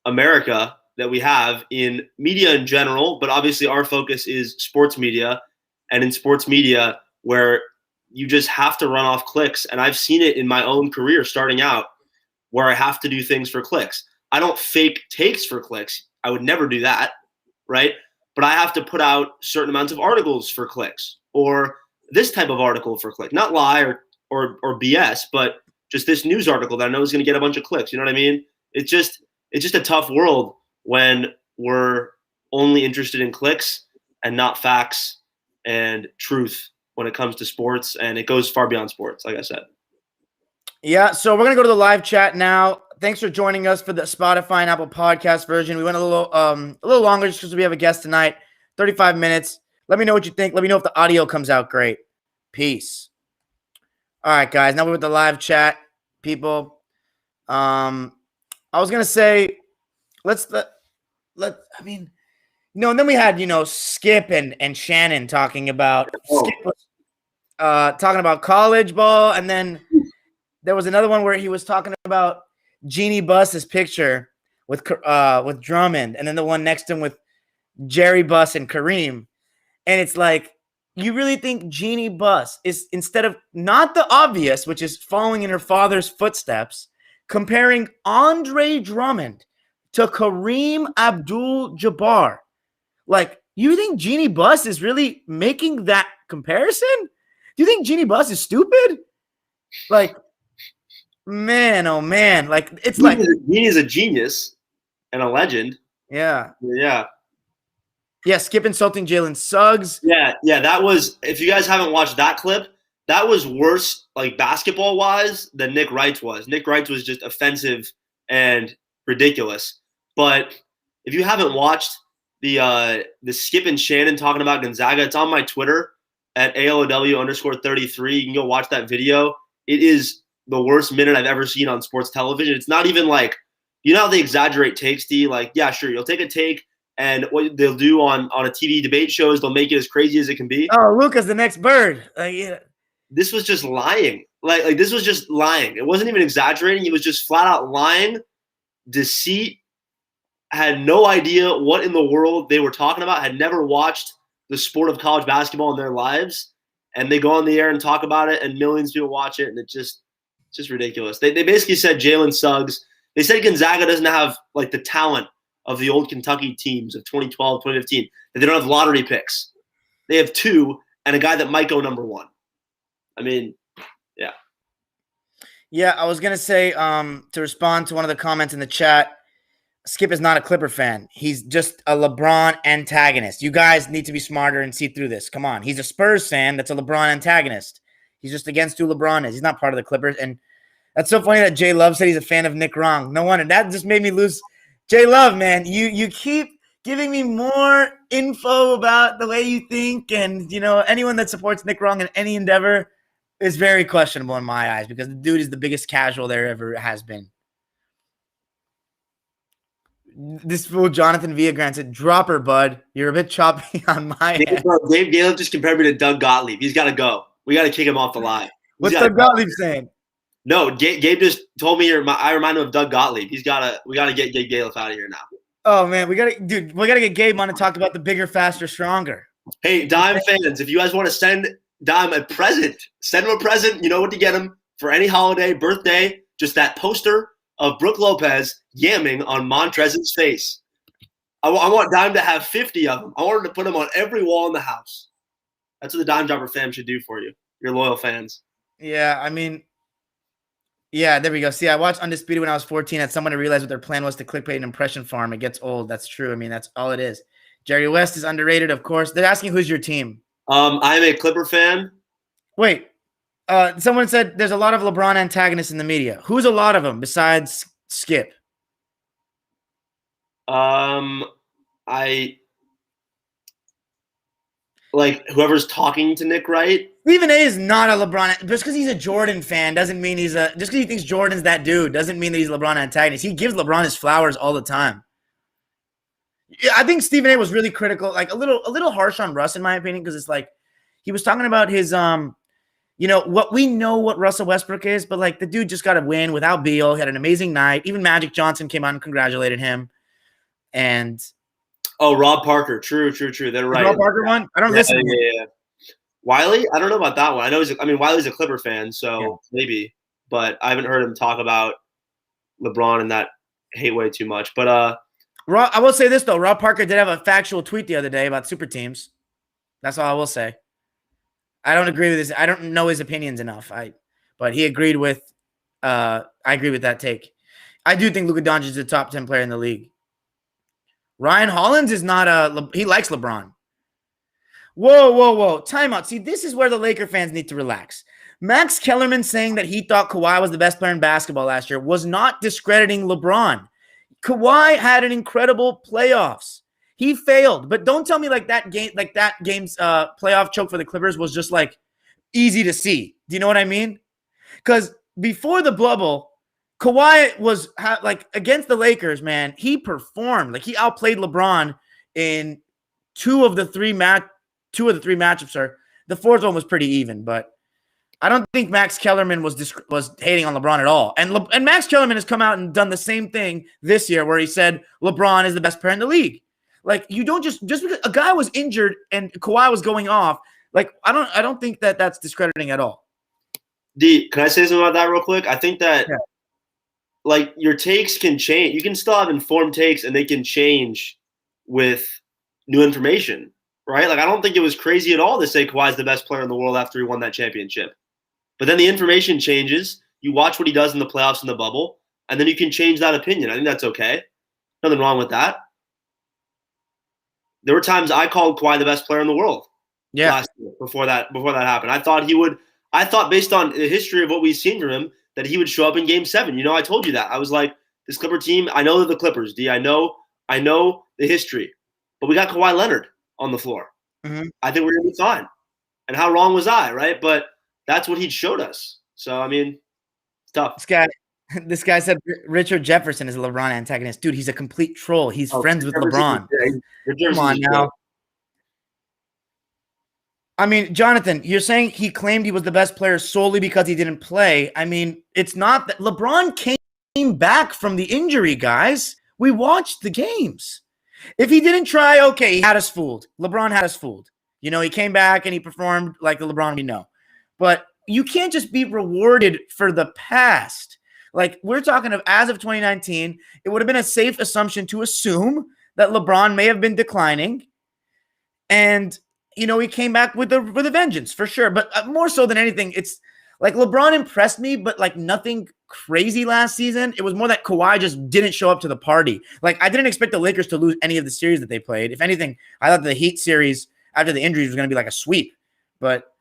America that we have in media in general, but obviously our focus is sports media, and in sports media where you just have to run off clicks. And I've seen it in my own career starting out where I have to do things for clicks. I don't fake takes for clicks. I would never do that, right? But I have to put out certain amounts of articles for clicks, or this type of article for click, not lie or BS, but just this news article that I know is going to get a bunch of clicks. You know what I mean? It's just a tough world when we're only interested in clicks and not facts and truth when it comes to sports. And it goes far beyond sports, like I said. Yeah, so we're gonna go to the live chat now. Thanks for joining us for the Spotify and Apple Podcast version. We went a little longer just because we have a guest tonight. 35 minutes. Let me know what you think. Let me know if the audio comes out great. Peace. All right, guys. Now we're with the live chat, people. I was gonna say, and then we had Skip and Shannon talking about Skip was talking about college ball, and then there was another one where he was talking about Jeannie Buss's picture with Drummond, and then the one next to him with Jerry Buss and Kareem. And it's like, you really think Jeannie Buss is, instead of not the obvious, which is following in her father's footsteps, comparing Andre Drummond to Kareem Abdul-Jabbar? Like, you think Jeannie Buss is really making that comparison? Do you think Jeannie Buss is stupid? Like, man, oh man. Like, it's like Jeannie's a genius and a legend. Yeah. Yeah. Yeah, Skip insulting Jalen Suggs. Yeah, that was, if you guys haven't watched that clip, that was worse, like basketball-wise, than Nick Wright's was. Nick Wright's was just offensive and ridiculous. But if you haven't watched the Skip and Shannon talking about Gonzaga, it's on my Twitter at ALOW_33. You can go watch that video. It is the worst minute I've ever seen on sports television. It's not even like, you know how they exaggerate takes, D? Like, yeah, sure, you'll take a take, and what they'll do on a TV debate show is they'll make it as crazy as it can be. Oh, Luka's the next bird. Yeah. This was just lying. Like this was just lying. It wasn't even exaggerating. He was just flat out lying, deceit, had no idea what in the world they were talking about, had never watched the sport of college basketball in their lives. And they go on the air and talk about it, and millions of people watch it, and it's just ridiculous. They basically said Jalen Suggs. They said Gonzaga doesn't have like the talent of the old Kentucky teams of 2012, 2015, that they don't have lottery picks. They have two and a guy that might go number one. I mean, yeah. Yeah, I was going to say, to respond to one of the comments in the chat, Skip is not a Clipper fan. He's just a LeBron antagonist. You guys need to be smarter and see through this. Come on. He's a Spurs fan that's a LeBron antagonist. He's just against who LeBron is. He's not part of the Clippers. And that's so funny that Jay Love said he's a fan of Nick Wrong. No wonder. That just made me lose. Jay Love, man, you keep giving me more info about the way you think. And, anyone that supports Nick Wrong in any endeavor is very questionable in my eyes, because the dude is the biggest casual there ever has been. This fool, Jonathan Villagrán, said, "Drop her, bud. You're a bit choppy on my end." Dave Gale just compared me to Doug Gottlieb. He's got to go. We got to kick him off the line. What's Doug Gottlieb saying? No, Gabe just told me I remind him of Doug Gottlieb. We got to get Gabe Gale out of here now. Oh man, we got to get Gabe on and talk about the bigger, faster, stronger. Hey, Dime fans, if you guys want to send Dime a present, send him a present. You know what to get him for any holiday, birthday. Just that poster of Brooke Lopez yamming on Montrez's face. I want Dime to have 50 of them. I want him to put them on every wall in the house. That's what the Dime Dropper fam should do for you, your loyal fans. Yeah, I mean, yeah, there we go. See, I watched Undisputed when I was 14. I had someone to realize what their plan was to clickbait an impression farm. It gets old. That's true. I mean, that's all it is. Jerry West is underrated, of course. They're asking who's your team. I'm a Clipper fan. Wait. Someone said there's a lot of LeBron antagonists in the media. Who's a lot of them besides Skip? I like whoever's talking to Nick Wright. Stephen A is not a LeBron. Just because he's a Jordan fan doesn't mean just because he thinks Jordan's that dude doesn't mean that he's a LeBron antagonist. He gives LeBron his flowers all the time. Yeah, I think Stephen A was really critical, like a little harsh on Russ in my opinion, because it's like he was talking about his what Russell Westbrook is, but like the dude just got a win without Beal. He had an amazing night. Even Magic Johnson came out and congratulated him. And Rob Parker, true. They're right. Rob Parker one? I don't listen. Yeah. Wiley, I don't know about that one. I know Wiley's a Clipper fan, so maybe, but I haven't heard him talk about LeBron in that hate way too much. But I will say this though, Rob Parker did have a factual tweet the other day about super teams. That's all I will say. I don't agree with this. I don't know his opinions enough. But he agreed with. I agree with that take. I do think Luka Doncic is a top 10 player in the league. Ryan Hollins is not he likes LeBron. Whoa. Timeout. See, this is where the Laker fans need to relax. Max Kellerman saying that he thought Kawhi was the best player in basketball last year was not discrediting LeBron. Kawhi had an incredible playoffs. He failed, but don't tell me that game's playoff choke for the Clippers was just like easy to see. Do you know what I mean? Because before the bubble, Kawhi was against the Lakers, man. He performed. Like, he outplayed LeBron in two of the three matchups. Sir, the fourth one was pretty even, but I don't think Max Kellerman was hating on LeBron at all. And Max Kellerman has come out and done the same thing this year, where he said LeBron is the best player in the league. Like, you don't just because a guy was injured and Kawhi was going off. Like, I don't think that that's discrediting at all. D, can I say something about that real quick? I think that like, your takes can change. You can still have informed takes, and they can change with new information, right? Like, I don't think it was crazy at all to say Kawhi's the best player in the world after he won that championship. But then the information changes. You watch what he does in the playoffs in the bubble, and then you can change that opinion. I think that's okay. Nothing wrong with that. There were times I called Kawhi the best player in the world last year before that happened. I thought based on the history of what we've seen from him, that he would show up in Game 7. You know, I told you that. I was like, this Clipper team, I know they're the Clippers, D. I know the history. But we got Kawhi Leonard on the floor. Mm-hmm. I think we're going to be fine. And how wrong was I, right? But that's what he showed us. So, I mean, it's tough. This guy said Richard Jefferson is a LeBron antagonist. Dude, he's a complete troll. He's friends with LeBron. Come on now. I mean, Jonathan, you're saying he claimed he was the best player solely because he didn't play. I mean, it's not that LeBron came back from the injury, guys. We watched the games. If he didn't try, okay, he had us fooled. LeBron had us fooled. You know, he came back and he performed like the LeBron we know. But you can't just be rewarded for the past. Like, we're talking of as of 2019, it would have been a safe assumption to assume that LeBron may have been declining. And you know, he came back with a vengeance for sure. But more so than anything, it's like LeBron impressed me, but like nothing crazy last season. It was more that Kawhi just didn't show up to the party. Like, I didn't expect the Lakers to lose any of the series that they played. If anything, I thought the Heat series after the injuries was going to be like a sweep. But,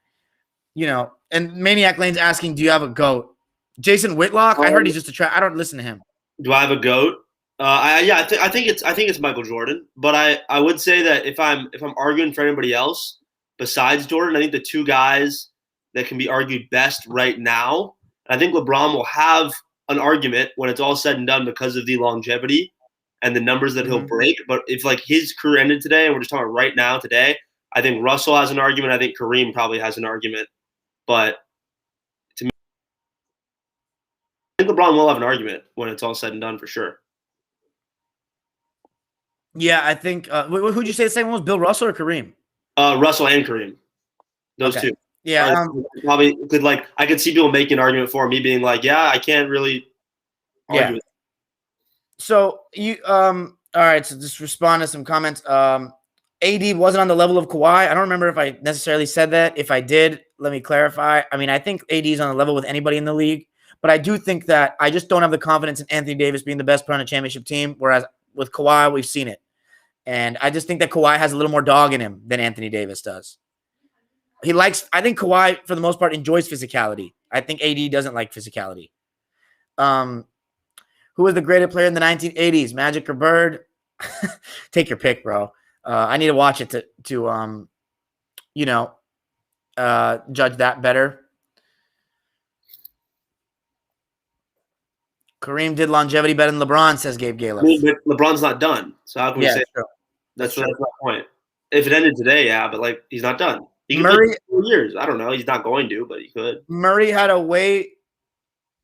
you know, and Maniac Lane's asking, do you have a GOAT? Jason Whitlock? I heard he's just a I don't listen to him. Do I have a GOAT? I think it's Michael Jordan, but I would say that if I'm arguing for anybody else besides Jordan, I think the two guys that can be argued best right now, I think LeBron will have an argument when it's all said and done because of the longevity and the numbers that he'll break. But if like his career ended today, and we're just talking right now today, I think Russell has an argument. I think Kareem probably has an argument, but to me, I think LeBron will have an argument when it's all said and done for sure. Yeah, I think who'd you say the second one was? Bill Russell or Kareem? Russell and Kareem. Those two. Yeah. Probably could I could see people making an argument for me being like, yeah, I can't really argue with that. So you all right, so just respond to some comments. AD wasn't on the level of Kawhi. I don't remember if I necessarily said that. If I did, let me clarify. I mean, I think AD is on the level with anybody in the league, but I do think that I just don't have the confidence in Anthony Davis being the best player on a championship team, whereas with Kawhi, we've seen it. And I just think that Kawhi has a little more dog in him than Anthony Davis does. I think Kawhi, for the most part, enjoys physicality. I think AD doesn't like physicality. Who was the greatest player in the 1980s, Magic or Bird? Take your pick, bro. I need to watch it to judge that better. Kareem did longevity better than LeBron, says Gabe Galef. I mean, but LeBron's not done. So how can we say true. That's my point. If it ended today, yeah, but like he's not done. He can Murray, play 2 years. I don't know. He's not going to, but he could. Murray had a way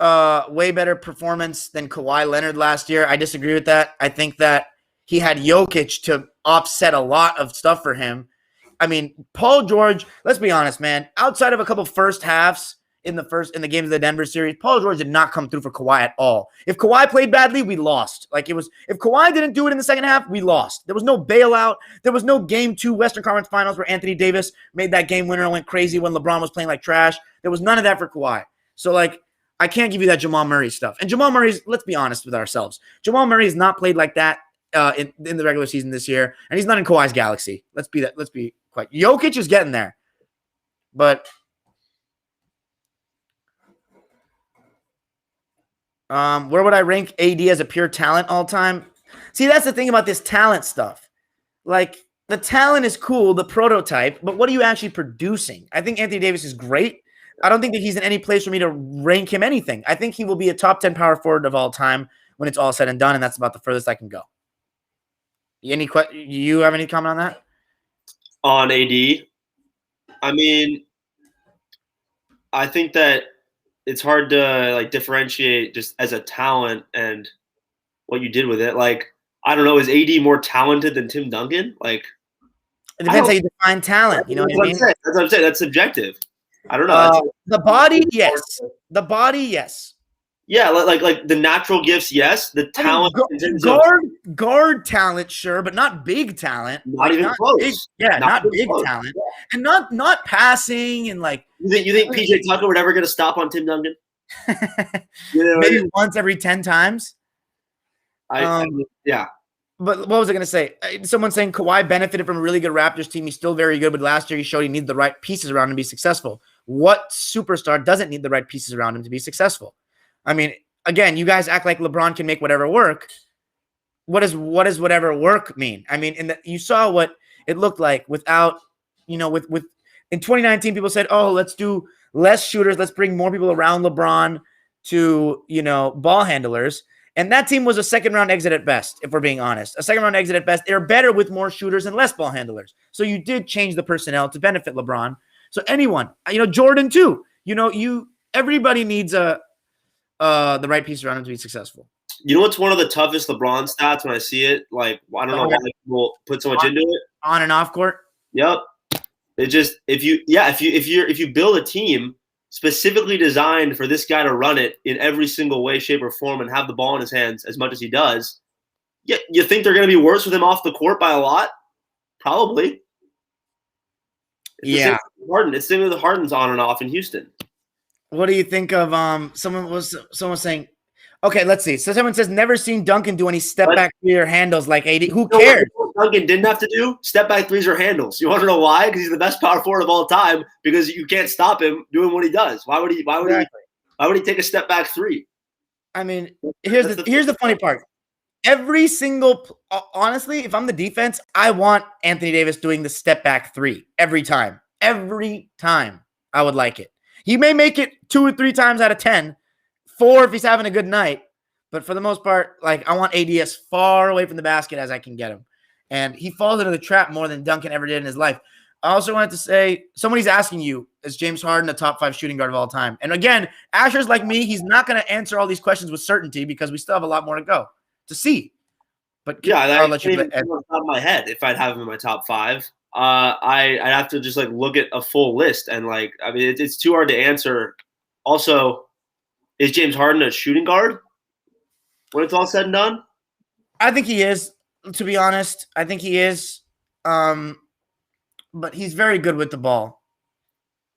better performance than Kawhi Leonard last year. I disagree with that. I think that he had Jokic to offset a lot of stuff for him. I mean, Paul George, let's be honest, man. Outside of a couple first halves in the games of the Denver series, Paul George did not come through for Kawhi at all. If Kawhi played badly, we lost. If Kawhi didn't do it in the second half, we lost. There was no bailout. There was no Game 2 Western Conference Finals where Anthony Davis made that game winner and went crazy when LeBron was playing like trash. There was none of that for Kawhi. So, I can't give you that Jamal Murray stuff. And Jamal Murray's, let's be honest with ourselves, Jamal Murray has not played like that in the regular season this year, and he's not in Kawhi's galaxy. Let's be quite. Jokic is getting there, but Where would I rank AD as a pure talent all time? See, that's the thing about this talent stuff. Like, the talent is cool, the prototype, but what are you actually producing? I think Anthony Davis is great. I don't think that he's in any place for me to rank him anything. I think he will be a top 10 power forward of all time when it's all said and done, and that's about the furthest I can go. You have any comment on that? On AD? I mean, I think that it's hard to like differentiate just as a talent and what you did with it. Like, I don't know, is AD more talented than Tim Duncan? Like, it depends how you define talent. You know what I mean? That's what I'm saying. That's subjective. I don't know. The body, yes. The body, yes. Yeah, like the natural gifts, yes. The talent, guard talent, sure, but not big talent. Not even close. Big, not big close. Talent, and not passing and like. You think PJ Tucker would ever get a stop on Tim Duncan? Maybe once every 10 times. Yeah. But what was I going to say? Someone saying Kawhi benefited from a really good Raptors team. He's still very good, but last year he showed he needed the right pieces around him to be successful. What superstar doesn't need the right pieces around him to be successful? I mean, again, you guys act like LeBron can make whatever work. What does whatever work mean? I mean, you saw what it looked like without, with in 2019, people said, oh, let's do less shooters. Let's bring more people around LeBron to, ball handlers. And that team was a second-round exit at best, if we're being honest. A second-round exit at best. They're better with more shooters and less ball handlers. So you did change the personnel to benefit LeBron. So anyone, Jordan too. Everybody needs the right piece around him to be successul. You know what's one of the toughest LeBron stats when I see it? Like, I don't know why people put so much into it. On and off court. Yep. It just if you build a team specifically designed for this guy to run it in every single way, shape, or form and have the ball in his hands as much as he does, you think they're going to be worse with him off the court by a lot? Probably. It's the same with the Harden's on and off in Houston. What do you think of someone was saying, okay, let's see. So someone says never seen Duncan do any step back three or handles like AD. Who cares? Duncan didn't have to do step back threes or handles. You want to know why? Because he's the best power forward of all time. Because you can't stop him doing what he does. Why would he take a step back three? I mean, here's the funny part. Every single honestly, if I'm the defense, I want Anthony Davis doing the step back three every time. Every time, I would like it. He may make it 2 or 3 times out of 10, 4 if he's having a good night. But for the most part, like, I want AD as far away from the basket as I can get him. And he falls into the trap more than Duncan ever did in his life. I also wanted to say, somebody's asking you, is James Harden a top 5 shooting guard of all time? And again, Asher's like me. He's not going to answer all these questions with certainty because we still have a lot more to go to see. But yeah, I'll let you on top of my head if I'd have him in my top 5. I'd have to just like look at a full list and like, I mean, it's too hard to answer. Also, is James Harden a shooting guard when it's all said and done? I think he is, to be honest. I think he is. But he's very good with the ball.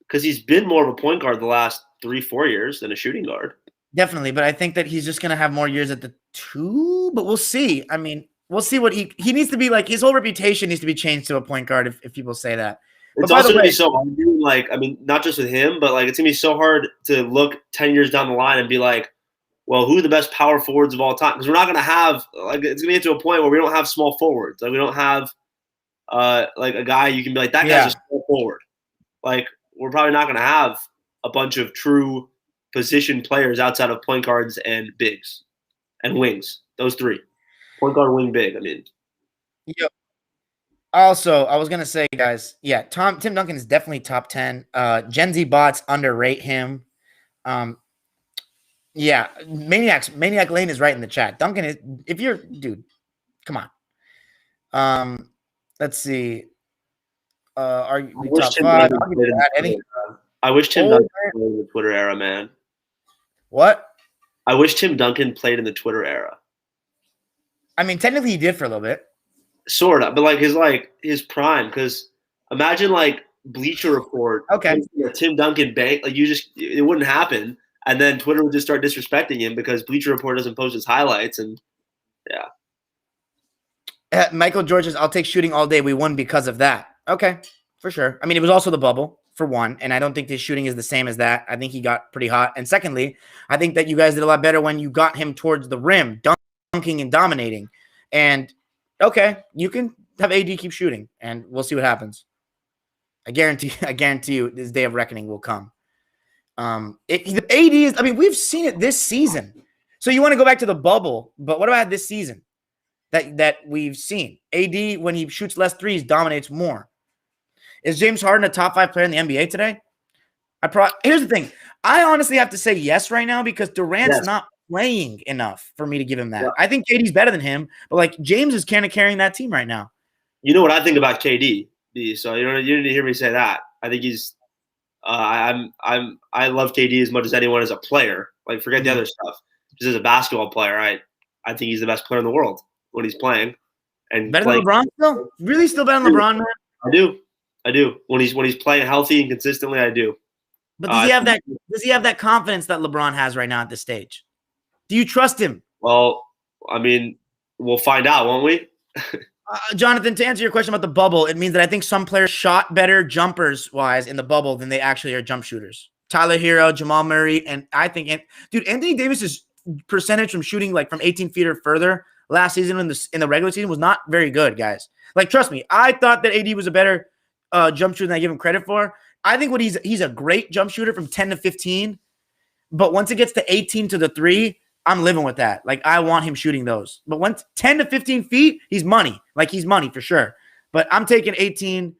Because he's been more of a point guard the last 3-4 years than a shooting guard. Definitely, but I think that he's just going to have more years at the 2, but we'll see. I mean, we'll see what he needs to be like. His whole reputation needs to be changed to a point guard if people say that. It's also going to be so hard, like, I mean, not just with him, but like it's going to be so hard to look 10 years down the line and be like, well, who are the best power forwards of all time? Because we're not going to have, like, it's going to get to a point where we don't have small forwards. Like, we don't have, like, a guy you can be like, that guy's a small forward. Like, we're probably not going to have a bunch of true position players outside of point guards and bigs and wings. Those 3. Point guard, wing, big. I mean. Yep. Also, I was going to say, guys, yeah, Tim Duncan is definitely top 10. Gen Z bots underrate him. Yeah, Maniac Lane is right in the chat. Duncan is, if you're, dude, come on. Let's see. Are you top 5? I wish Tim Duncan played in the Twitter era, man. What? I wish Tim Duncan played in the Twitter era. I mean, technically he did for a little bit. Sort of, but his prime, because imagine like Bleacher Report, Tim Duncan bank, like it wouldn't happen, and then Twitter would just start disrespecting him because Bleacher Report doesn't post his highlights, and Michael George says, "I'll take shooting all day. We won because of that." Okay, for sure. I mean, it was also the bubble, for one, and I don't think his shooting is the same as that. I think he got pretty hot. And secondly, I think that you guys did a lot better when you got him towards the rim, dunking and dominating. And okay, you can have AD keep shooting, and we'll see what happens. I guarantee you this day of reckoning will come. AD is, I mean, we've seen it this season. So you want to go back to the bubble, but what about this season that we've seen? AD, when he shoots less threes, dominates more. Is James Harden a top 5 player in the NBA today? Here's the thing. I honestly have to say yes right now because Durant's not playing enough for me to give him that. Yeah. I think KD's better than him, but like James is kind of carrying that team right now. You know what I think about KD, so you didn't hear me say that. I think he's I love KD as much as anyone as a player. Like forget the other stuff. Just as a basketball player, I think he's the best player in the world when he's playing. And better than LeBron still? Really still better than LeBron, man? I do. When he's playing healthy and consistently, I do. But does he have that confidence that LeBron has right now at this stage? Do you trust him? Well, I mean, we'll find out, won't we? Jonathan, to answer your question about the bubble, it means that I think some players shot better jumpers-wise in the bubble than they actually are jump shooters. Tyler Hero, Jamal Murray, and I think Anthony Davis's percentage from shooting like from 18 feet or further last season in the regular season was not very good, guys. Like, trust me, I thought that AD was a better jump shooter than I give him credit for. I think he's a great jump shooter from 10 to 15, but once it gets to 18 to the 3, I'm living with that. Like, I want him shooting those. But once 10 to 15 feet, he's money. Like, he's money for sure. But I'm taking 18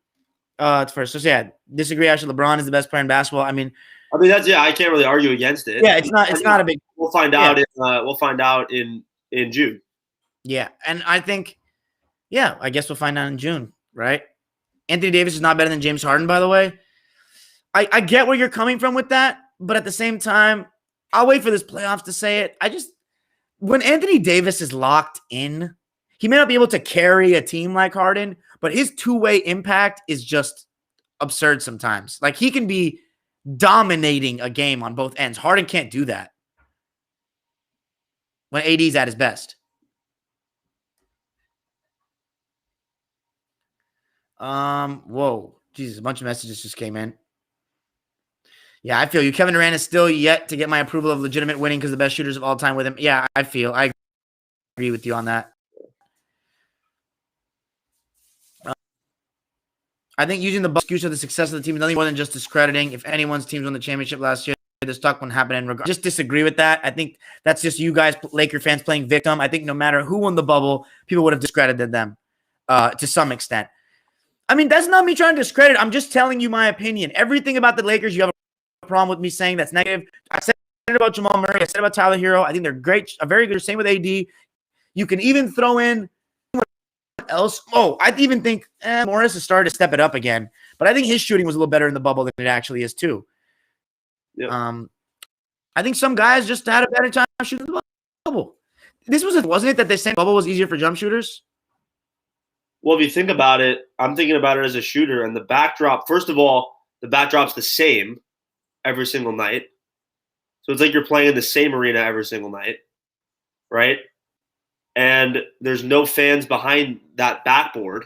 first. So, yeah, disagree. Actually, LeBron is the best player in basketball. I mean, I can't really argue against it. Yeah, it's not a big. We'll find out. We'll find out in June. Yeah, and I think, I guess we'll find out in June, right? Anthony Davis is not better than James Harden, by the way. I get where you're coming from with that, but at the same time, I'll wait for this playoffs to say it. When Anthony Davis is locked in, he may not be able to carry a team like Harden, but his two-way impact is just absurd sometimes. Like, he can be dominating a game on both ends. Harden can't do that when AD's at his best. Whoa. Jesus, a bunch of messages just came in. Yeah, I feel you. Kevin Durant is still yet to get my approval of legitimate winning because the best shooters of all time with him. Yeah, I agree with you on that. I think using the excuse of the success of the team is nothing more than just discrediting. If anyone's teams won the championship last year, the stuck one happened in regard. Just disagree with that. I think that's just you guys, Laker fans, playing victim. I think no matter who won the bubble, people would have discredited them to some extent. I mean, that's not me trying to discredit. I'm just telling you my opinion. Everything about the Lakers, you have a problem with me saying that's negative. I said it about Jamal Murray. I said about Tyler Hero. I think they're great. Very good. Same with AD. You can even throw in else. Oh, I even think Morris has started to step it up again. But I think his shooting was a little better in the bubble than it actually is too. Yeah. I think some guys just had a better time shooting the bubble. This wasn't it that they said the bubble was easier for jump shooters? Well, if you think about it, I'm thinking about it as a shooter, and the backdrop. First of all, the backdrop's the same every single night, so it's like you're playing in the same arena every single night, right? And there's no fans behind that backboard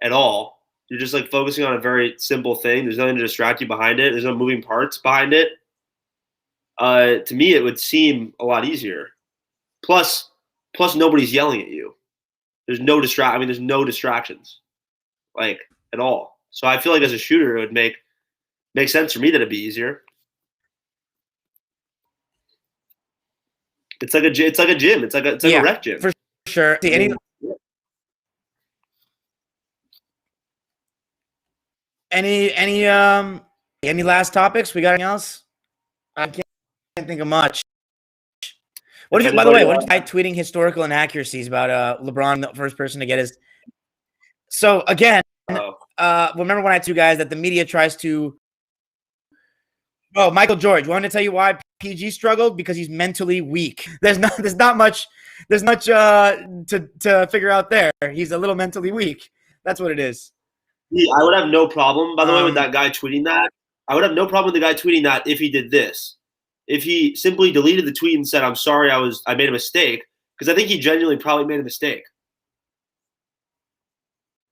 at all. You're just like focusing on a very simple thing. There's nothing to distract you behind it. There's no moving parts behind it. To me, it would seem a lot easier. Plus nobody's yelling at you. There's no there's no distractions, like at all. So I feel like as a shooter, it would make sense for me that it'd be easier. It's like a gym. It's like a rec gym for sure. Any last topics? We got anything else? I can't think of much. What did you, by the way, what did you tweeting historical inaccuracies about LeBron, the first person to get his? So again, remember when I told you guys that the media tries to? Oh, Michael George. Want to tell you why PG struggled? Because he's mentally weak. There's not much to figure out there. He's a little mentally weak. That's what it is. Yeah, I would have no problem, by the way, with that guy tweeting that. I would have no problem with the guy tweeting that if he did this. If he simply deleted the tweet and said, "I'm sorry, I made a mistake," because I think he genuinely probably made a mistake.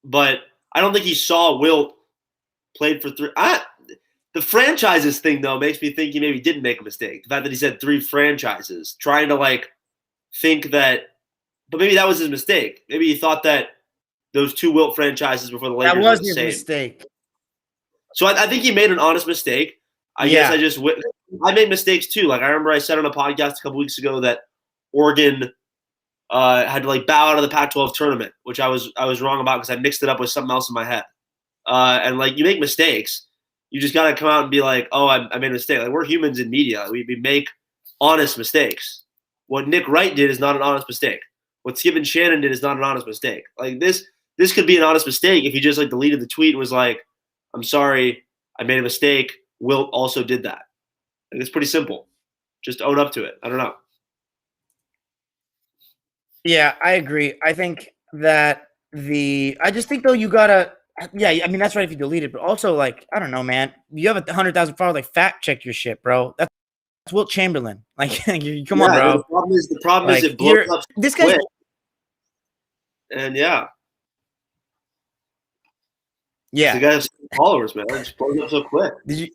But I don't think he saw Wilt played for three. The franchises thing, though, makes me think he maybe didn't make a mistake. The fact that he said 3 franchises, trying to like think that, but maybe that was his mistake. Maybe he thought that those 2 Wilt franchises before the Lakers That were was the his same. mistake. So I think he made an honest mistake. I guess I made mistakes too. Like I remember I said on a podcast a couple weeks ago that Oregon had to like bow out of the Pac-12 tournament, which I was wrong about because I mixed it up with something else in my head. And like you make mistakes, you just got to come out and be like, oh, I made a mistake. Like we're humans in media. We make honest mistakes. What Nick Wright did is not an honest mistake. What Skip and Shannon did is not an honest mistake. Like this could be an honest mistake if he just like deleted the tweet and was like, I'm sorry, I made a mistake. Wilt also did that. Like it's pretty simple. Just own up to it. I don't know. Yeah, I agree. I think that I just think though you gotta. Yeah, I mean that's right if you delete it, but also like I don't know, man. You have 100,000 followers. Like fact check your shit, bro. That's Wilt Chamberlain. Like, come on, bro. The problem is it blows up. This guy's. And yeah. Yeah. The guy has followers, man. It just blows up so quick. Did you?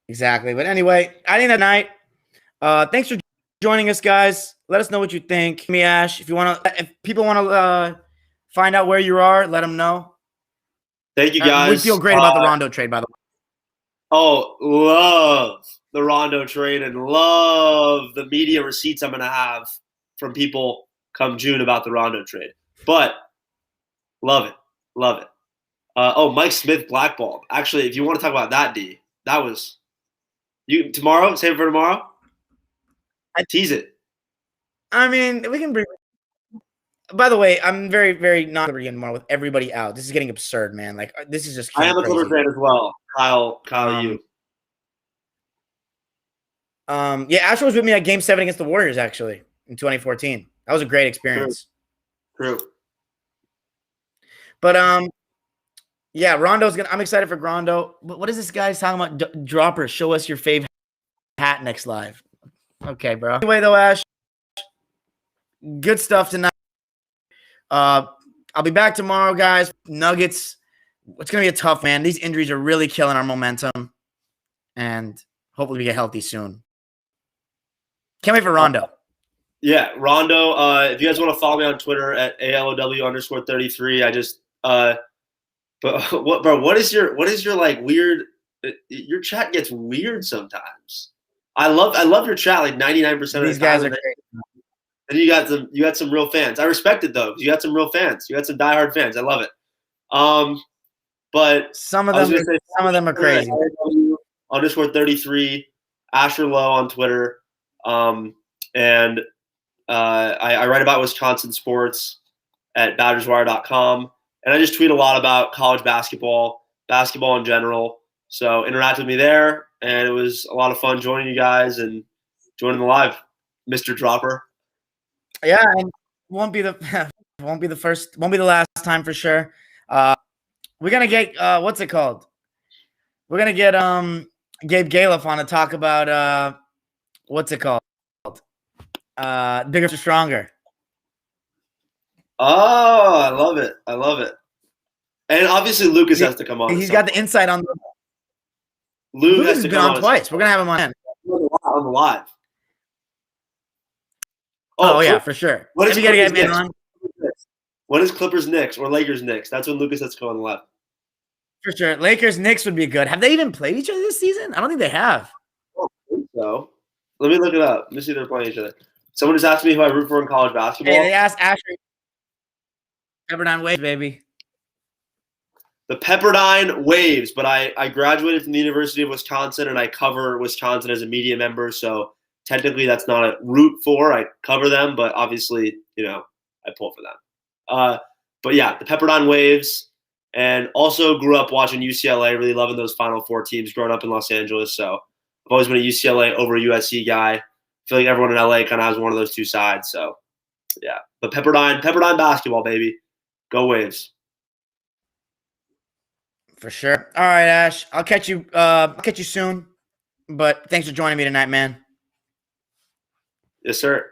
Exactly. But anyway, I think that night. Thanks for joining us, guys. Let us know what you think. Me, Ash, if people want to find out where you are, let them know. Thank you, guys. We feel great about the Rondo trade, by the way. Oh, love the Rondo trade and love the media receipts I'm going to have from people come June about the Rondo trade. But love it. Love it. Mike Smith blackballed. Actually, if you want to talk about that, D, that was you tomorrow. Save it for tomorrow. I tease it. I mean, we can bring. By the way, I'm very, very not anymore with everybody out. This is getting absurd, man. Like this is just. I am a Clippers fan as well. Kyle, you. Yeah, Asher was with me at Game 7 against the Warriors actually in 2014. That was a great experience. True. But yeah, Rondo's gonna. I'm excited for Rondo. What is this guy talking about? Dropper, show us your fave hat next live. Okay, bro. Anyway, though, Ash, good stuff tonight. I'll be back tomorrow, guys. Nuggets. It's gonna be a tough, man. These injuries are really killing our momentum, and hopefully we get healthy soon. Can't wait for Rondo. Yeah, Rondo. If you guys want to follow me on Twitter at ALOW_33, I just but what is your like weird? Your chat gets weird sometimes. I love your chat like 99% of the time. These guys are great. And you got some real fans. I respect it though. You got some real fans. You got some diehard fans. I love it. But some of them are crazy. _33, Asher Lowe on Twitter. And I write about Wisconsin sports at BadgersWire.com. And I just tweet a lot about college basketball in general. So interact with me there. And it was a lot of fun joining you guys and joining the live, Mr. Dropper. Yeah, and won't be the last time for sure. We're gonna get what's it called? We're gonna get Gabe Galiff on to talk about what's it called? Bigger, Stronger. Oh, I love it. And obviously Lucas has to come on. He's got the insight on. Lucas has been on twice. We're gonna have him on the live. Oh yeah, for sure. When is he gonna get on? When is Clippers Knicks or Lakers Knicks? That's when Lucas has to go on the live. For sure. Lakers Knicks would be good. Have they even played each other this season? I don't think they have. I don't think so. Let me look it up. Let me see if they're playing each other. Someone just asked me who I root for in college basketball. Hey, they asked Asher. Pepperdine Waves, baby. The Pepperdine Waves, but I graduated from the University of Wisconsin and I cover Wisconsin as a media member, so technically that's not a root for. I cover them, but obviously, I pull for them. But yeah, the Pepperdine Waves, and also grew up watching UCLA, really loving those Final Four teams growing up in Los Angeles. So I've always been a UCLA over USC guy. I feel like everyone in LA kind of has one of those two sides. So yeah, but Pepperdine basketball, baby. Go Waves. For sure. All right, Ash. I'll catch you soon. But thanks for joining me tonight, man. Yes, sir.